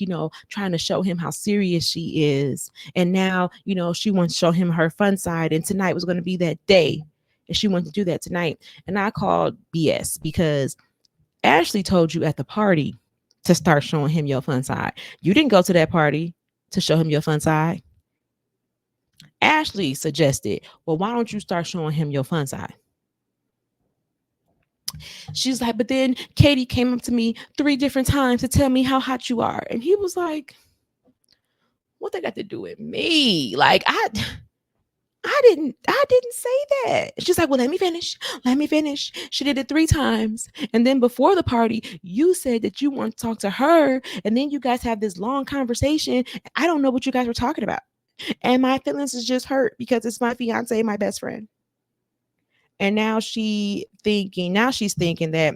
trying to show him how serious she is. And now, she wants to show him her fun side. And tonight was going to be that day. And she wanted to do that tonight. And I called BS because Ashley told you at the party to start showing him your fun side. You didn't go to that party to show him your fun side. Ashley suggested, well, why don't you start showing him your fun side? She's like, but then Katie came up to me 3 different times to tell me how hot you are. And he was like, what they got to do with me? Like, I didn't say that. She's like, well, let me finish. She did it 3 times. And then before the party, you said that you want to talk to her. And then you guys have this long conversation. I don't know what you guys were talking about. And my feelings is just hurt because it's my fiance, my best friend. And now she's thinking that,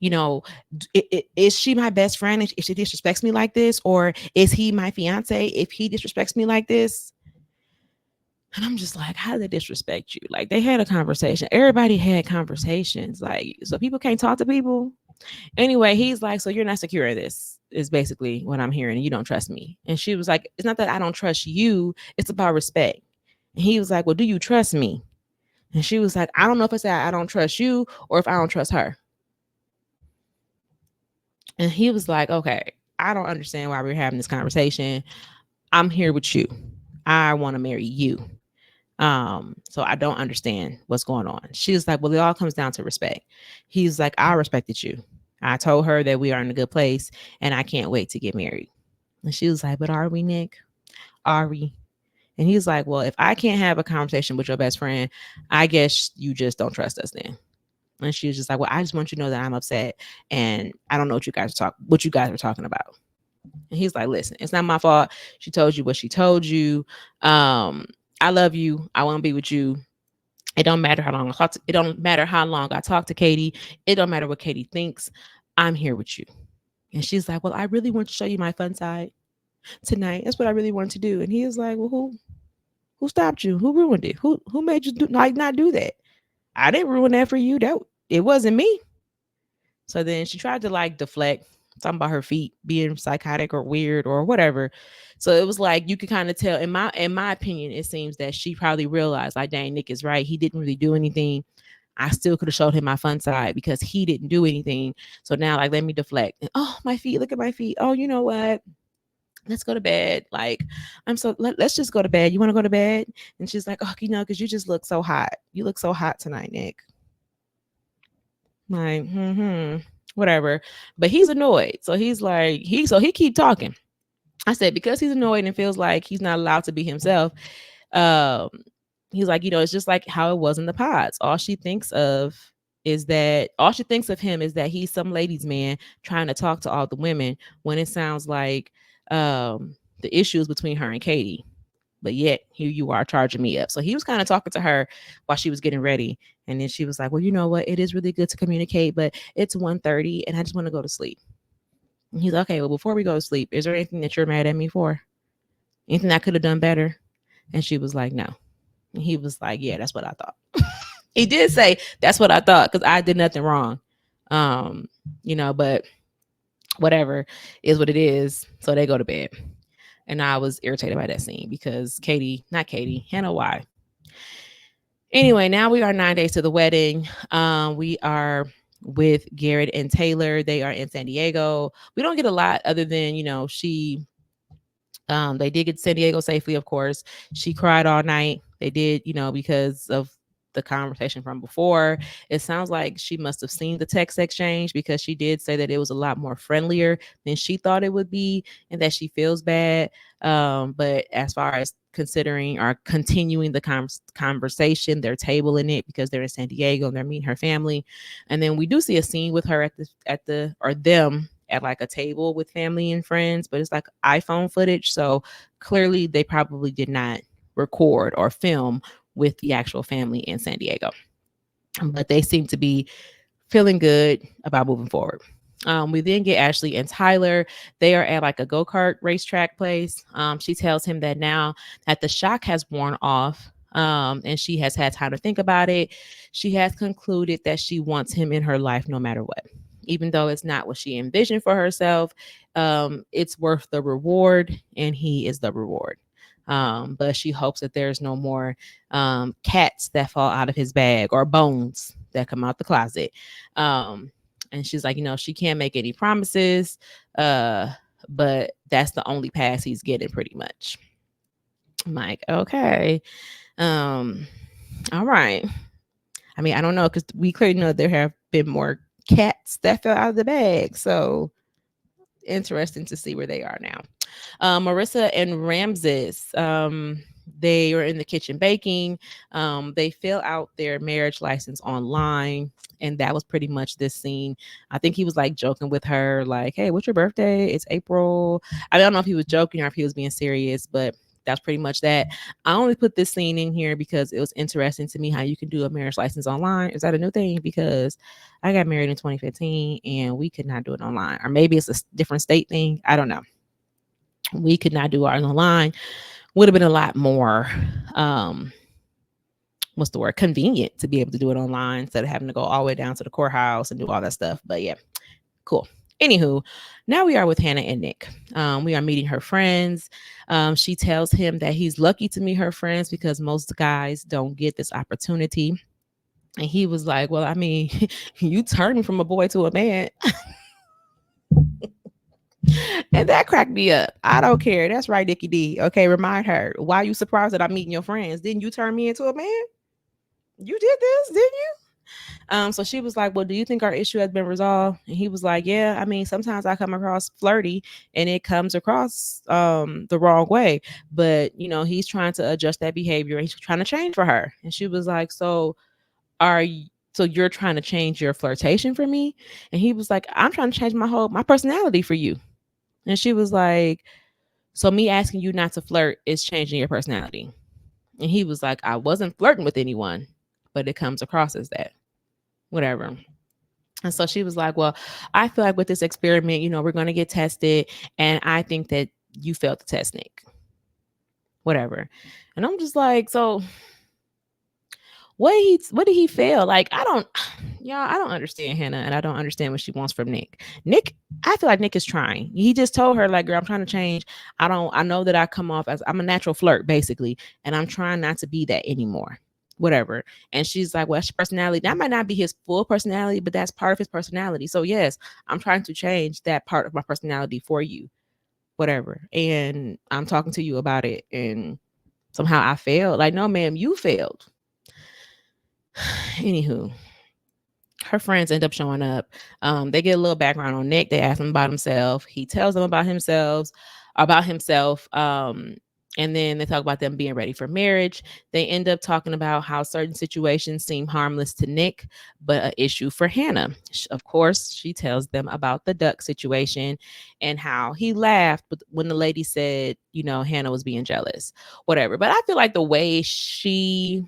is she my best friend if she disrespects me like this? Or is he my fiance if he disrespects me like this? And I'm just like, how did they disrespect you? Like, they had a conversation. Everybody had conversations. Like, so people can't talk to people. Anyway, he's like, so you're not secure in this, is basically what I'm hearing. You don't trust me. And she was like, it's not that I don't trust you. It's about respect. And he was like, well, do you trust me? And she was like, I don't know if it's that I don't trust you or if I don't trust her. And he was like, okay, I don't understand why we're having this conversation. I'm here with you. I want to marry you. So I don't understand what's going on. She was like, well, it all comes down to respect. He's like, I respected you. I told her that we are in a good place and I can't wait to get married. And she was like, but are we, Nick? Are we? And he's like, well, if I can't have a conversation with your best friend, I guess you just don't trust us then. And she was just like, well, I just want you to know that I'm upset and I don't know what you guys are talking about. And he's like, listen, it's not my fault. She told you what she told you. I love you. I want to be with you. It don't matter how long I talk. It don't matter how long I talk to Katie. It don't matter what Katie thinks. I'm here with you. And she's like, well, I really want to show you my fun side tonight. That's what I really wanted to do. And he was like, well, who stopped you? Who ruined it? Who made you not do that? I didn't ruin that for you. It wasn't me. So then she tried to like deflect, talking about her feet being psychotic or weird or whatever. So it was like you could kind of tell in my opinion, it seems that she probably realized like, dang, Nick is right. He didn't really do anything. I still could have showed him my fun side because he didn't do anything. So now like let me deflect. And, oh, my feet, look at my feet. Oh, you know what? Let's go to bed. Like, let's just go to bed. You want to go to bed? And she's like, oh, because you just look so hot. You look so hot tonight, Nick. Like, whatever. But he's annoyed. So he's like, he keep talking. I said, because he's annoyed and feels like he's not allowed to be himself. He's like, it's just like how it was in the pods. All she thinks of is that all she thinks of him is that he's some ladies' man trying to talk to all the women when it sounds like the issue is between her and Katie. But yet here you are charging me up. So he was kind of talking to her while she was getting ready. And then she was like, well, you know what? It is really good to communicate, but it's 1:30 and I just want to go to sleep. And he's like, okay, well, before we go to sleep, is there anything that you're mad at me for? Anything I could have done better? And she was like, no. And he was like, yeah, that's what I thought. He did say that's what I thought because I did nothing wrong. Um, but whatever is what it is. So they go to bed. And I was irritated by that scene because Hannah Y. Anyway, now we are 9 days to the wedding. We are with Garrett and Taylor. They are in San Diego. We don't get a lot other than, they did get to San Diego safely, of course. She cried all night. They did, because of the conversation from before. It sounds like she must have seen the text exchange because she did say that it was a lot more friendlier than she thought it would be and that she feels bad. But as far as considering or continuing the conversation, they're tabling it because they're in San Diego and they're meeting her family. And then we do see a scene with her them at like a table with family and friends, but it's like iPhone footage. So clearly they probably did not record or film with the actual family in San Diego. But they seem to be feeling good about moving forward. We then get Ashley and Tyler. They are at like a go-kart racetrack place. She tells him that now that the shock has worn off, and she has had time to think about it, she has concluded that she wants him in her life no matter what. Even though it's not what she envisioned for herself, it's worth the reward, and he is the reward. But she hopes that there's no more cats that fall out of his bag or bones that come out the closet. And she's like, she can't make any promises, but that's the only pass he's getting pretty much. I'm like, okay. All right. I mean, I don't know, because we clearly know there have been more cats that fell out of the bag. So interesting to see where they are now. Marissa and Ramses, they were in the kitchen baking. They fill out their marriage license online. And that was pretty much this scene. I think he was like joking with her, like, hey, what's your birthday? It's April. I don't know if he was joking or if he was being serious, but that's pretty much that. I only put this scene in here because it was interesting to me how you can do a marriage license online. Is that a new thing? Because I got married in 2015 and we could not do it online. Or maybe it's a different state thing. I don't know. We could not do ours online. Would have been a lot more what's the word, convenient to be able to do it online instead of having to go all the way down to the courthouse and do all that stuff. But yeah, cool. Anywho, now we are with Hannah and Nick. We are meeting her friends. She tells him that he's lucky to meet her friends because most guys don't get this opportunity. And he was like, well, I mean, you turned me from a boy to a man. And that cracked me up. I don't care. That's right, Nikki D. Okay, remind her. Why are you surprised that I'm meeting your friends? Didn't you turn me into a man? You did this, didn't you? So she was like, well, do you think our issue has been resolved? And he was like, yeah, I mean, sometimes I come across flirty and it comes across the wrong way. But, he's trying to adjust that behavior and he's trying to change for her. And she was like, so you're trying to change your flirtation for me? And he was like, I'm trying to change my personality for you. And she was like, so me asking you not to flirt is changing your personality. And he was like, I wasn't flirting with anyone, but it comes across as that. Whatever. And so she was like, well, I feel like with this experiment, we're going to get tested. And I think that you failed the test, Nick. Whatever. And I'm just like, so what did he fail? Like, I don't understand Hannah, and I don't understand what she wants from Nick. Nick, I feel like Nick is trying. He just told her, like, girl, I'm trying to change. I know that I come off as I'm a natural flirt, basically, and I'm trying not to be that anymore. Whatever. And she's like, well, that's your personality. That might not be his full personality, but that's part of his personality. So yes, I'm trying to change that part of my personality for you. Whatever. And I'm talking to you about it. And somehow I failed. Like, no, ma'am, you failed. Anywho, her friends end up showing up. They get a little background on Nick. They ask him about himself. He tells them about himself. And then they talk about them being ready for marriage. They end up talking about how certain situations seem harmless to Nick, but an issue for Hannah. Of course, she tells them about the duck situation and how he laughed when the lady said, Hannah was being jealous, whatever. But I feel like the way she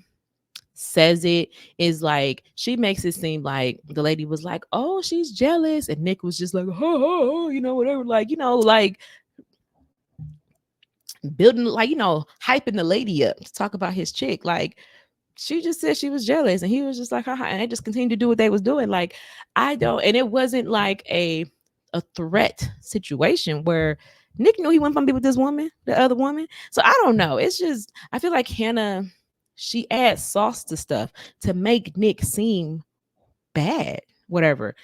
says it is like she makes it seem like the lady was like, oh, she's jealous. And Nick was just like, oh, whatever. Like, like building, like, hyping the lady up to talk about his chick. Like, she just said she was jealous, and he was just like, haha, and they just continued to do what they was doing. Like, I don't, and it wasn't like a threat situation where Nick knew he wasn't gonna be with this woman, the other woman. So I don't know. It's just I feel like Hannah, she adds sauce to stuff to make Nick seem bad, whatever.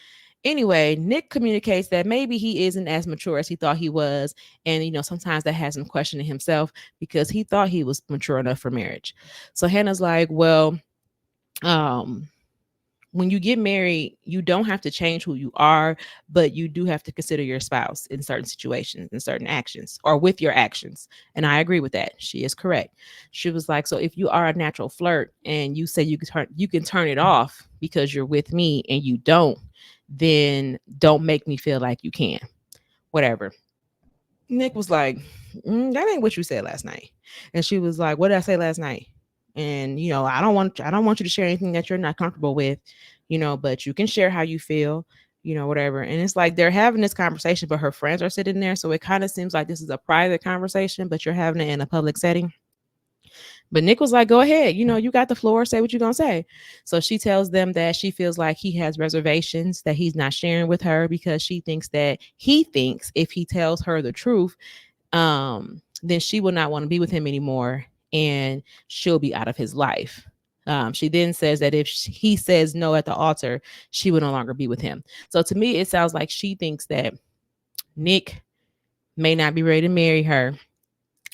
Anyway, Nick communicates that maybe he isn't as mature as he thought he was. And, sometimes that has him questioning himself because he thought he was mature enough for marriage. So Hannah's like, well, um, when you get married, you don't have to change who you are, but you do have to consider your spouse in certain situations, in certain actions, or with your actions. And I agree with that. She is correct. She was like, so if you are a natural flirt and you say you can turn it off because you're with me and you don't, then don't make me feel like you can. Whatever. Nick was like, that ain't what you said last night. And she was like, what did I say last night? And I don't want you to share anything that you're not comfortable with, but you can share how you feel, whatever. And it's like they're having this conversation, but her friends are sitting there. So it kind of seems like this is a private conversation, but you're having it in a public setting. But Nick was like, go ahead, you got the floor, say what you're gonna say. So she tells them that she feels like he has reservations that he's not sharing with her because he thinks if he tells her the truth, then she will not want to be with him anymore and she'll be out of his life. She then says that if he says no at the altar, she will no longer be with him. So to me, it sounds like she thinks that Nick may not be ready to marry her,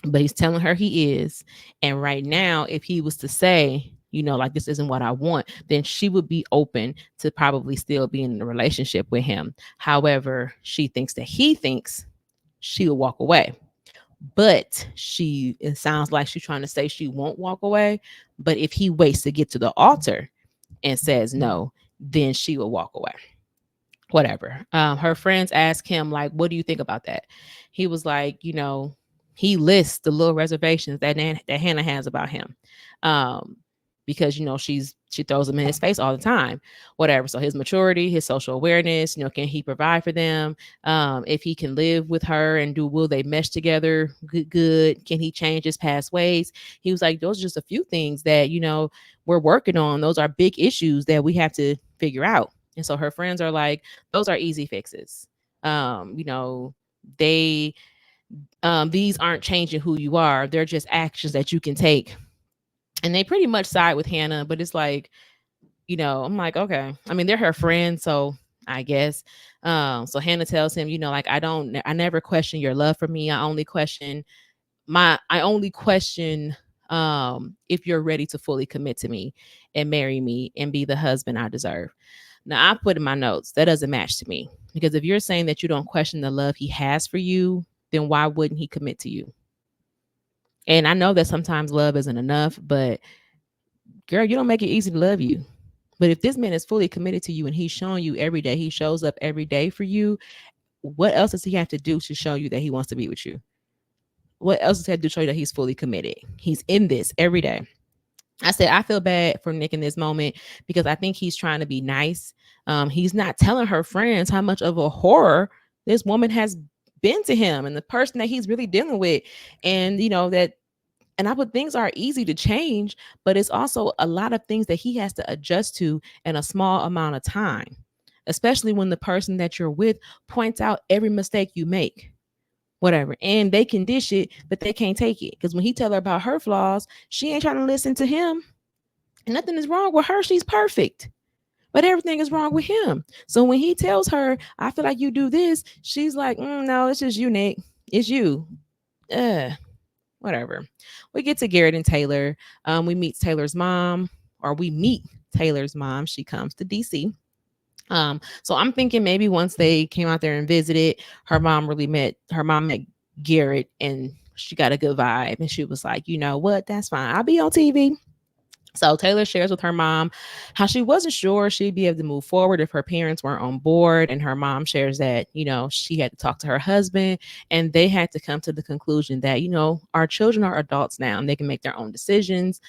but he's telling her he is. And right now, if he was to say, like, this isn't what I want, then she would be open to probably still being in a relationship with him. However, she thinks that he thinks she will walk away. But it sounds like she's trying to say she won't walk away. But if he waits to get to the altar and says no, then she will walk away. Whatever. Her friends ask him, like, what do you think about that? He was like, he lists the little reservations that Hannah has about him. Because she throws them in his face all the time, whatever. So his maturity, his social awareness, can he provide for them? If he can live with her and will they mesh together good? Can he change his past ways? He was like, those are just a few things that we're working on. Those are big issues that we have to figure out. And so her friends are like, those are easy fixes. They these aren't changing who you are. They're just actions that you can take. And they pretty much side with Hannah, but it's like, I'm like, okay. I mean, they're her friends, so I guess. So Hannah tells him, like, I never question your love for me. I only question if you're ready to fully commit to me and marry me and be the husband I deserve. Now, I put in my notes that doesn't match to me, because if you're saying that you don't question the love he has for you, then why wouldn't he commit to you? And I know that sometimes love isn't enough, but girl, you don't make it easy to love you. But if this man is fully committed to you and he's showing you every day, he shows up every day for you, what else does he have to do to show you that he wants to be with you? What else does he have to do to show you that he's fully committed? He's in this every day. I said, I feel bad for Nick in this moment because I think he's trying to be nice. He's not telling her friends how much of a horror this woman has been to him and the person that he's really dealing with. And, and I put, things are easy to change, but it's also a lot of things that he has to adjust to in a small amount of time, especially when the person that you're with points out every mistake you make, whatever. And they can dish it, but they can't take it. Because when he tell her about her flaws, she ain't trying to listen to him. Nothing is wrong with her. She's perfect. But everything is wrong with him. So when he tells her, I feel like you do this, she's like, no, it's just you, Nick. It's you. Whatever. We get to Garrett and Taylor. We meet Taylor's mom, or we meet Taylor's mom. She comes to DC. So I'm thinking maybe once they came out there and visited, her mom met Garrett, and she got a good vibe. And she was like, you know what? That's fine. I'll be on TV. So Taylor shares with her mom how she wasn't sure she'd be able to move forward if her parents weren't on board. And her mom shares that, she had to talk to her husband and they had to come to the conclusion that, our children are adults now and they can make their own decisions.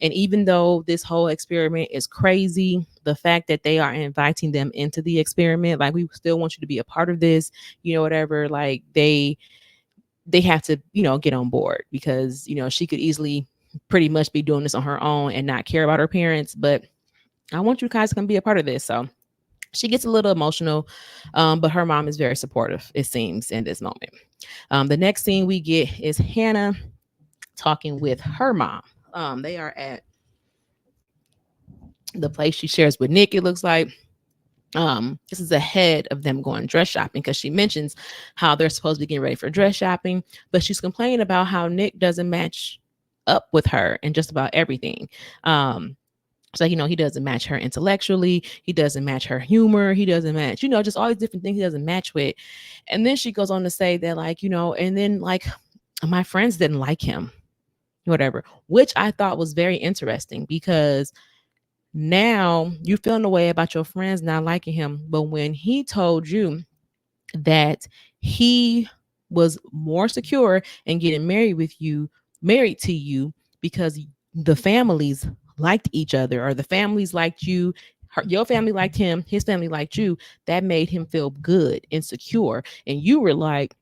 And even though this whole experiment is crazy, the fact that they are inviting them into the experiment, like, we still want you to be a part of this, whatever, like they have to, get on board because, she could easily pretty much be doing this on her own and not care about her parents. But I want you guys to come be a part of this. So she gets a little emotional, but her mom is very supportive, it seems, in this moment. The next scene we get is Hannah talking with her mom. They are at the place she shares with Nick, it looks like. This is ahead of them going dress shopping because she mentions how they're supposed to be getting ready for dress shopping, but she's complaining about how Nick doesn't match up with her and just about everything. So, he doesn't match her intellectually, he doesn't match her humor, he doesn't match, just all these different things he doesn't match with. And then she goes on to say that, like, and then, like, my friends didn't like him, whatever, which I thought was very interesting because now you're feeling a way about your friends not liking him. But when he told you that he was more secure in getting married to you because the families liked each other, or the families liked you, your family liked him, his family liked you, that made him feel good and secure. And you were like,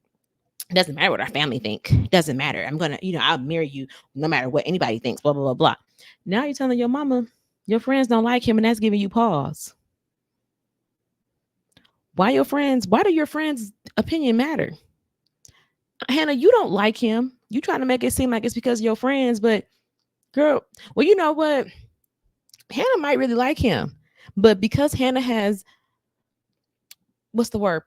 it doesn't matter what our family think, it doesn't matter, I'm gonna, I'll marry you no matter what anybody thinks, blah blah blah blah. Now you're telling your mama your friends don't like him, and that's giving you pause. Why do your friends opinion matter? Hannah, you don't like him, you trying to make it seem like it's because of your friends, but girl, well, you know what, Hannah might really like him, but because Hannah has, what's the word,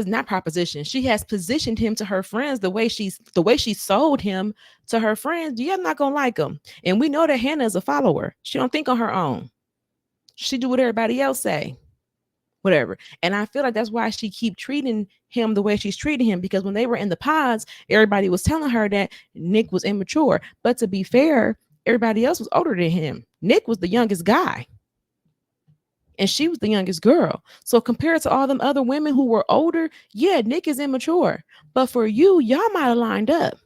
not proposition, she has positioned him to her friends the way she sold him to her friends, you're not gonna like him. And we know that Hannah is a follower, she don't think on her own, she do what everybody else say, whatever. And I feel like that's why she keep treating him the way she's treating him, because when they were in the pods, everybody was telling her that Nick was immature. But to be fair, everybody else was older than him. Nick was the youngest guy and she was the youngest girl. So compared to all them other women who were older, yeah, Nick is immature. But for you, y'all might have lined up.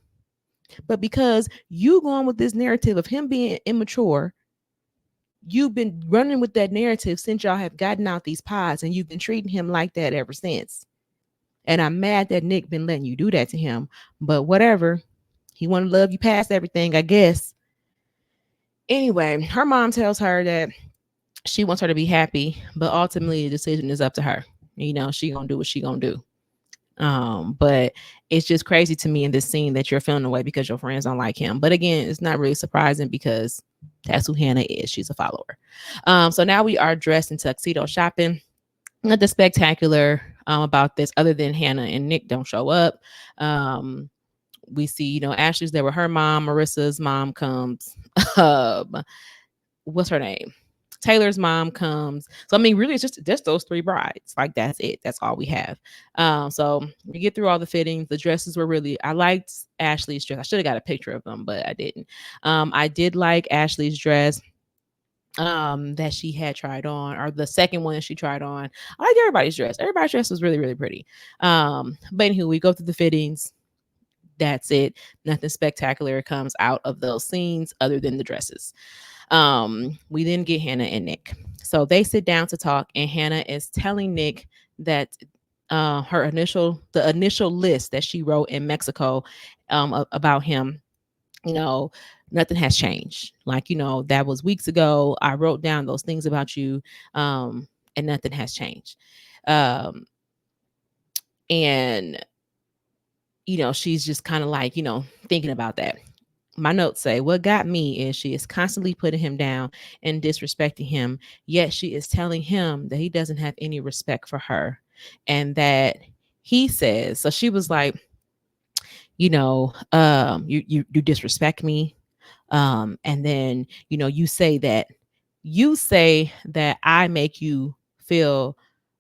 But because you going with this narrative of him being immature, you've been running with that narrative since y'all have gotten out these pods, and you've been treating him like that ever since. And I'm mad that Nick been letting you do that to him. But whatever. He want to love you past everything, I guess. Anyway, her mom tells her that she wants her to be happy, but ultimately the decision is up to her. She gonna do what she gonna do. But it's just crazy to me in this scene that you're feeling away because your friends don't like him. But again, it's not really surprising because that's who Hannah is. She's a follower. So now we are dressed in tuxedo shopping. Nothing spectacular about this other than Hannah and Nick don't show up. We see, Ashley's there with her mom. Marissa's mom comes. What's her name? Taylor's mom comes. So I mean, really, it's just those three brides. Like, that's it. That's all we have. So we get through all the fittings. The dresses were I liked Ashley's dress. I should have got a picture of them, but I didn't. I did like Ashley's dress that she had tried on, or the second one that she tried on. I like everybody's dress. Everybody's dress was really, really pretty. But anywho, we go through the fittings. That's it. Nothing spectacular comes out of those scenes other than the dresses. We then get Hannah and Nick. So they sit down to talk, and Hannah is telling Nick that the initial list that she wrote in Mexico about him, nothing has changed. Like, that was weeks ago. I wrote down those things about you, and nothing has changed. And she's just kind of like, thinking about that. My notes say, what got me is she is constantly putting him down and disrespecting him, yet she is telling him that he doesn't have any respect for her. And that he says, so she was like, you disrespect me. And then, you say that I make you feel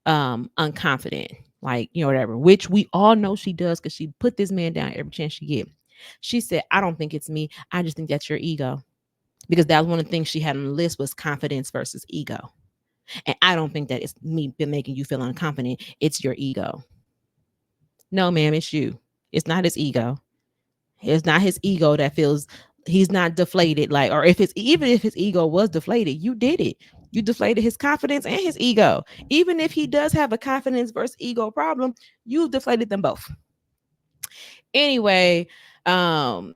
unconfident, like, whatever, which we all know she does because she put this man down every chance she get. She said, I don't think it's me. I just think that's your ego. Because that was one of the things she had on the list was confidence versus ego. And I don't think that it's me been making you feel unconfident. It's your ego. No, ma'am, it's you. It's not his ego. It's not his ego that feels he's not deflated. Like, or if it's even if his ego was deflated, you did it. You deflated his confidence and his ego. Even if he does have a confidence versus ego problem, you deflated them both. Anyway, um,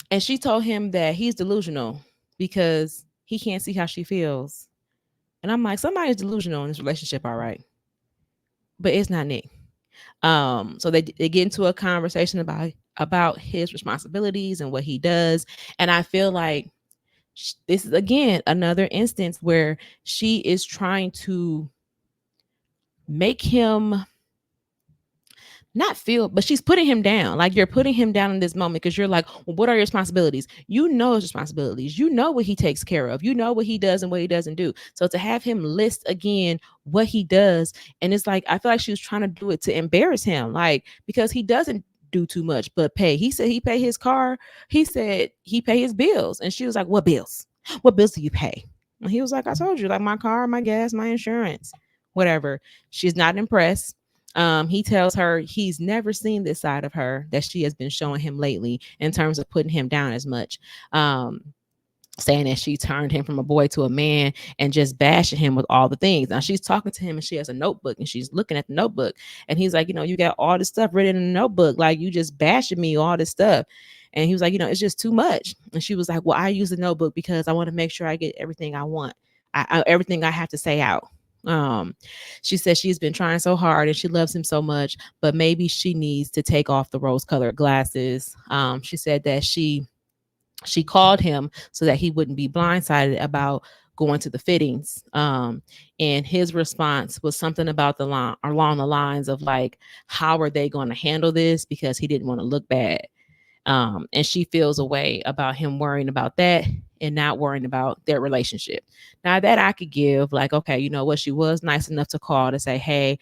and she told him that he's delusional because he can't see how she feels. And I'm like, somebody's delusional in this relationship, all right. But it's not Nick. So they get into a conversation about his responsibilities and what he does. And I feel like this is again another instance where she is trying to make him not feel, but she's putting him down. Like you're putting him down in this moment because you're like, well, what are your responsibilities? You know his responsibilities. You know what he takes care of. You know what he does and what he doesn't do. So to have him list again what he does, and it's like I feel like she was trying to do it to embarrass him, like because he doesn't do too much but pay. He said he pay his car. He said he pay his bills, and she was like, "What bills? What bills do you pay?" And he was like, "I told you, like my car, my gas, my insurance, whatever." She's not impressed. He tells her he's never seen this side of her that she has been showing him lately in terms of putting him down as much. Saying that she turned him from a boy to a man and just bashing him with all the things. Now she's talking to him and she has a notebook and she's looking at the notebook and he's like, you got all this stuff written in the notebook. Like you just bashing me, all this stuff. And he was like, it's just too much. And she was like, well, I use the notebook because I want to make sure I get everything I want. Everything I have to say out. She says she's been trying so hard and she loves him so much, but maybe she needs to take off the rose-colored glasses. She said that she called him so that he wouldn't be blindsided about going to the fittings. And his response was something about along the lines of like, how are they going to handle this? Because he didn't want to look bad. And she feels a way about him worrying about that and not worrying about their relationship. Now that I could give, like, okay, you know what, she was nice enough to call to say, hey,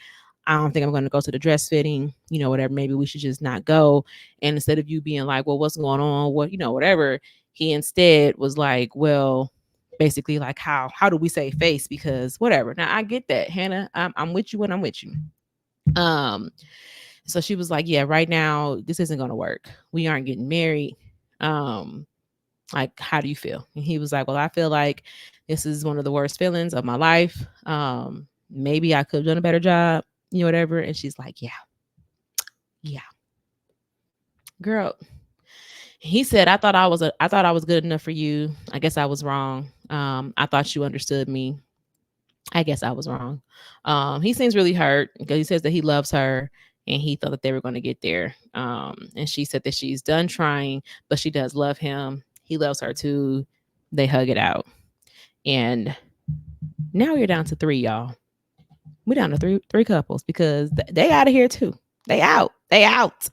I don't think I'm going to go to the dress fitting, whatever, maybe we should just not go. And instead of you being like, well, what's going on? What, whatever, he instead was like, well, basically like, how do we save face? Because whatever. Now I get that, Hannah, I'm with you when I'm with you. So she was like, yeah, right now this isn't going to work. We aren't getting married. Like, how do you feel? And he was like, well, I feel like this is one of the worst feelings of my life. Maybe I could have done a better job, whatever. And she's like, yeah, girl. He said, I thought I was good enough for you. I guess I was wrong. I thought you understood me. I guess I was wrong. He seems really hurt because he says that he loves her and he thought that they were going to get there. And she said that she's done trying, but she does love him. He loves her too. They hug it out. And now you're down to 3, y'all. We're down to three couples because they out of here too. They out.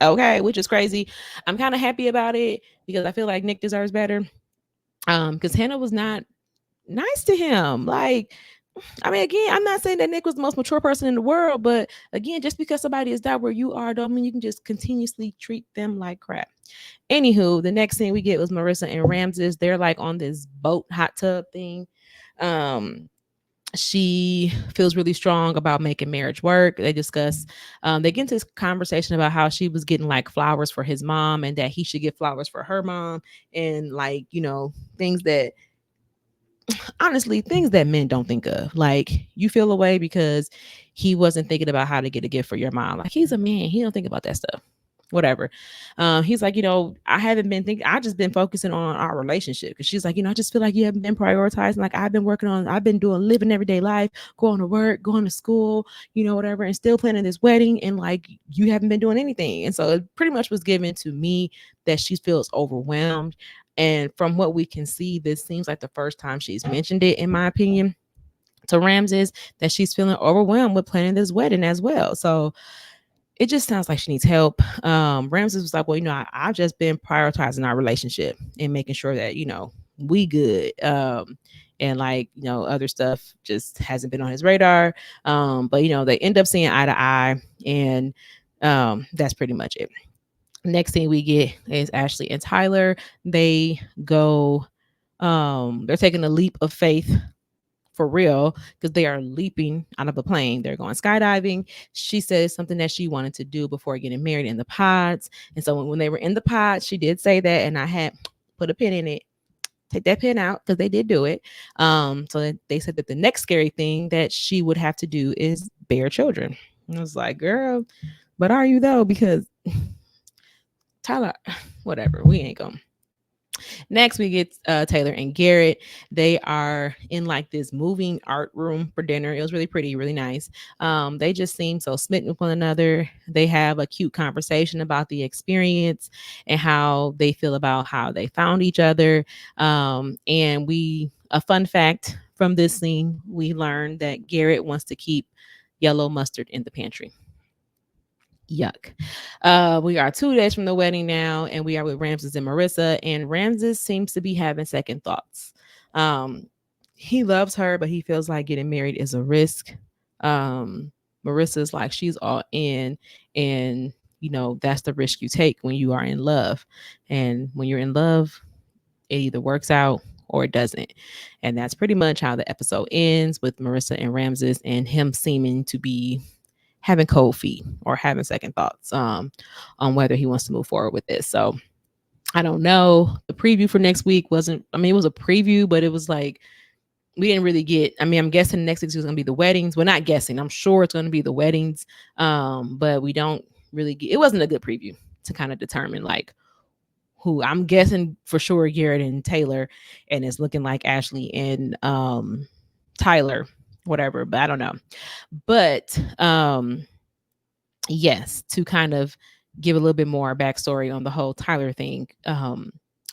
Okay, which is crazy. I'm kind of happy about it because I feel like Nick deserves better. Because Hannah was not nice to him. Like, I mean, again, I'm not saying that Nick was the most mature person in the world, but again, just because somebody is not where you are, don't mean you can just continuously treat them like crap. Anywho, the next thing we get was Marissa and Ramses. They're like on this boat hot tub thing. She feels really strong about making marriage work. They discuss, they get into this conversation about how she was getting like flowers for his mom and that he should get flowers for her mom and like, things that honestly, things that men don't think of. Like you feel away because he wasn't thinking about how to get a gift for your mom. Like he's a man. He don't think about that stuff. Whatever. He's like, I haven't been thinking, I just been focusing on our relationship. Cause she's like, I just feel like you haven't been prioritizing. Like I've been doing living everyday life, going to work, going to school, whatever, and still planning this wedding. And like, you haven't been doing anything. And so it pretty much was given to me that she feels overwhelmed. And from what we can see, this seems like the first time she's mentioned it, in my opinion, to Ramses, that she's feeling overwhelmed with planning this wedding as well. So it just sounds like she needs help. Ramses was like, well, I've just been prioritizing our relationship and making sure that, we good. And like, other stuff just hasn't been on his radar. But, they end up seeing eye to eye and that's pretty much it. Next thing we get is Ashley and Tyler. They go, they're taking a leap of faith for real because they are leaping out of a plane. They're going skydiving. She said something that she wanted to do before getting married in the pods. And so when they were in the pods, she did say that, and I had put a pin in it. Take that pin out because they did do it. So they said that the next scary thing that she would have to do is bear children. And I was like, girl, but are you though? Because Tyler, whatever, we ain't going. Next, we get Taylor and Garrett. They are in like this moving art room for dinner. It was really pretty, really nice. They just seem so smitten with one another. They have a cute conversation about the experience and how they feel about how they found each other. And a fun fact from this scene, we learned that Garrett wants to keep yellow mustard in the pantry. Yuck. We are 2 days from the wedding now, and we are with Ramses and Marissa. And Ramses seems to be having second thoughts. He loves her, but he feels like getting married is a risk. Marissa's like she's all in, and that's the risk you take when you are in love. And when you're in love, it either works out or it doesn't. And that's pretty much how the episode ends with Marissa and Ramses and him seeming to be having cold feet or having second thoughts on whether he wants to move forward with this. So I don't know. The preview for next week wasn't, I mean, it was a preview, but it was like, we didn't really get, I mean, I'm guessing next week is going to be the weddings. Well, not guessing. I'm sure it's going to be the weddings. But we don't really get, it wasn't a good preview to kind of determine like who. I'm guessing for sure Garrett and Taylor, and it's looking like Ashley and Tyler, whatever, but I don't know. But yes, to kind of give a little bit more backstory on the whole Tyler thing.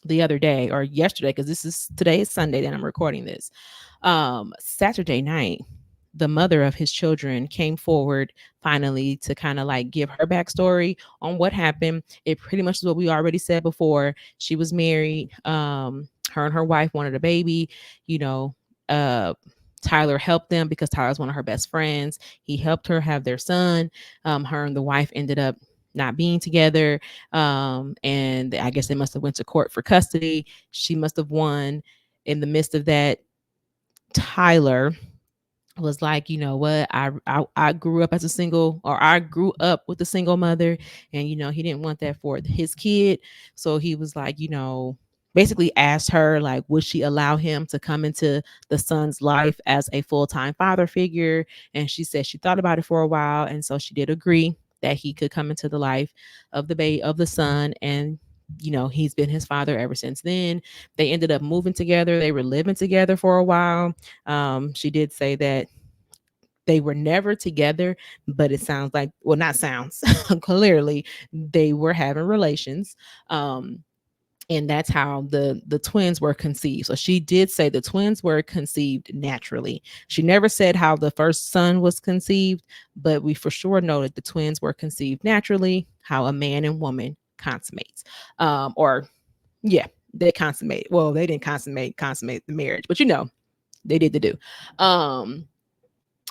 The other day or yesterday, because today is Sunday that I'm recording this. Saturday night, the mother of his children came forward finally to kind of like give her backstory on what happened. It pretty much is what we already said before. She was married. Her and her wife wanted a baby. You know, Tyler helped them because Tyler's one of her best friends. He helped her have their son. Her and the wife ended up not being together. And I guess they must have went to court for custody. She must have won. In the midst of that, Tyler was like, you know what, I grew up as a single, or I grew up with a single mother, and he didn't want that for his kid. So he was like, basically asked her like, would she allow him to come into the son's life as a full-time father figure? And she said she thought about it for a while, and so she did agree that he could come into the life of the son. And he's been his father ever since then. They ended up moving together. They were living together for a while. She did say that they were never together, but it sounds like, well, not sounds, clearly they were having relations. And that's how the twins were conceived. So she did say the twins were conceived naturally. She never said how the first son was conceived, but we for sure know that the twins were conceived naturally, how a man and woman consummates. Or yeah, they consummated. Well, they didn't consummate the marriage, but they did the do. And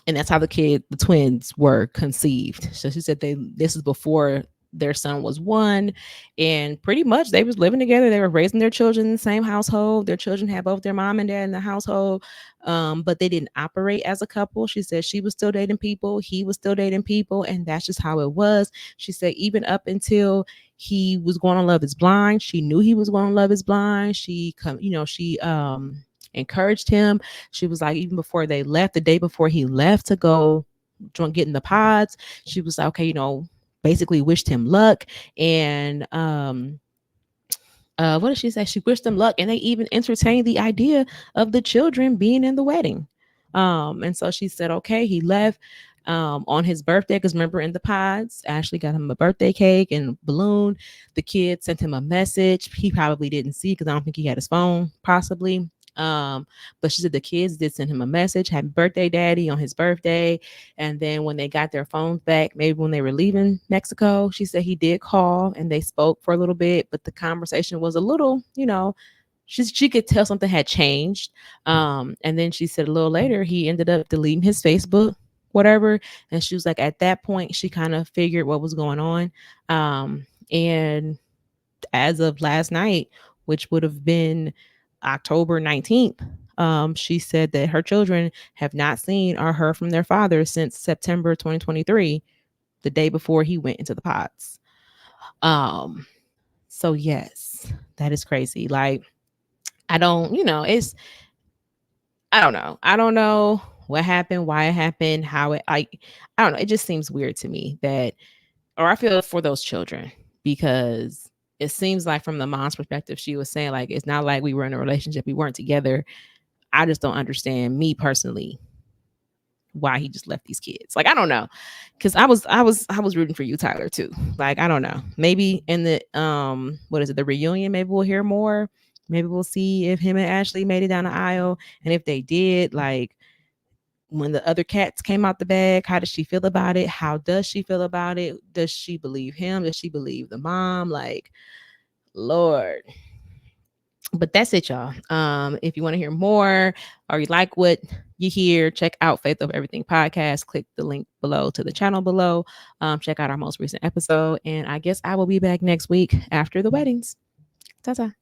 that's how the twins were conceived. So she said this is before their son was one, and pretty much they was living together. They were raising their children in the same household. Their children had both their mom and dad in the household, but they didn't operate as a couple. She said she was still dating people, he was still dating people, and that's just how it was. She said even up until he was going on Love Is Blind, she knew he was going on Love Is Blind. She encouraged him. She was like, even before they left, the day before he left to go get in the pods, she was like, okay, basically wished him luck. And what did she say? She wished them luck, and they even entertained the idea of the children being in the wedding. And so she said, okay, he left on his birthday, because remember in the pods, Ashley got him a birthday cake and a balloon. The kid sent him a message. He probably didn't see, because I don't think he had his phone, possibly. But she said the kids did send him a message, happy birthday daddy, on his birthday. And then when they got their phones back, maybe when they were leaving Mexico, she said he did call and they spoke for a little bit, but the conversation was a little, she could tell something had changed. And then she said a little later he ended up deleting his Facebook, whatever. And she was like, at that point she kind of figured what was going on. And as of last night, which would have been October 19th, she said that her children have not seen or heard from their father since September 2023, the day before he went into the pots. So yes, that is crazy. Like, I don't, I don't know. I don't know what happened, why it happened, how it, I don't know. It just seems weird to me that, or I feel for those children, because it seems like from the mom's perspective, she was saying like, it's not like we were in a relationship, we weren't together. I just don't understand, me personally, why he just left these kids. Like, I don't know. Cause I was rooting for you, Tyler, too. Like, I don't know. Maybe in the what is it, the reunion, maybe we'll hear more. Maybe we'll see if him and Ashley made it down the aisle. And if they did, like, when the other cats came out the bag, how does she feel about it? How does she feel about it? Does she believe him? Does she believe the mom? Like, Lord. But that's it, y'all. If you want to hear more or you like what you hear, check out Faith Over Everything podcast. Click the link below to the channel below. Check out our most recent episode. And I guess I will be back next week after the weddings. Ta-ta.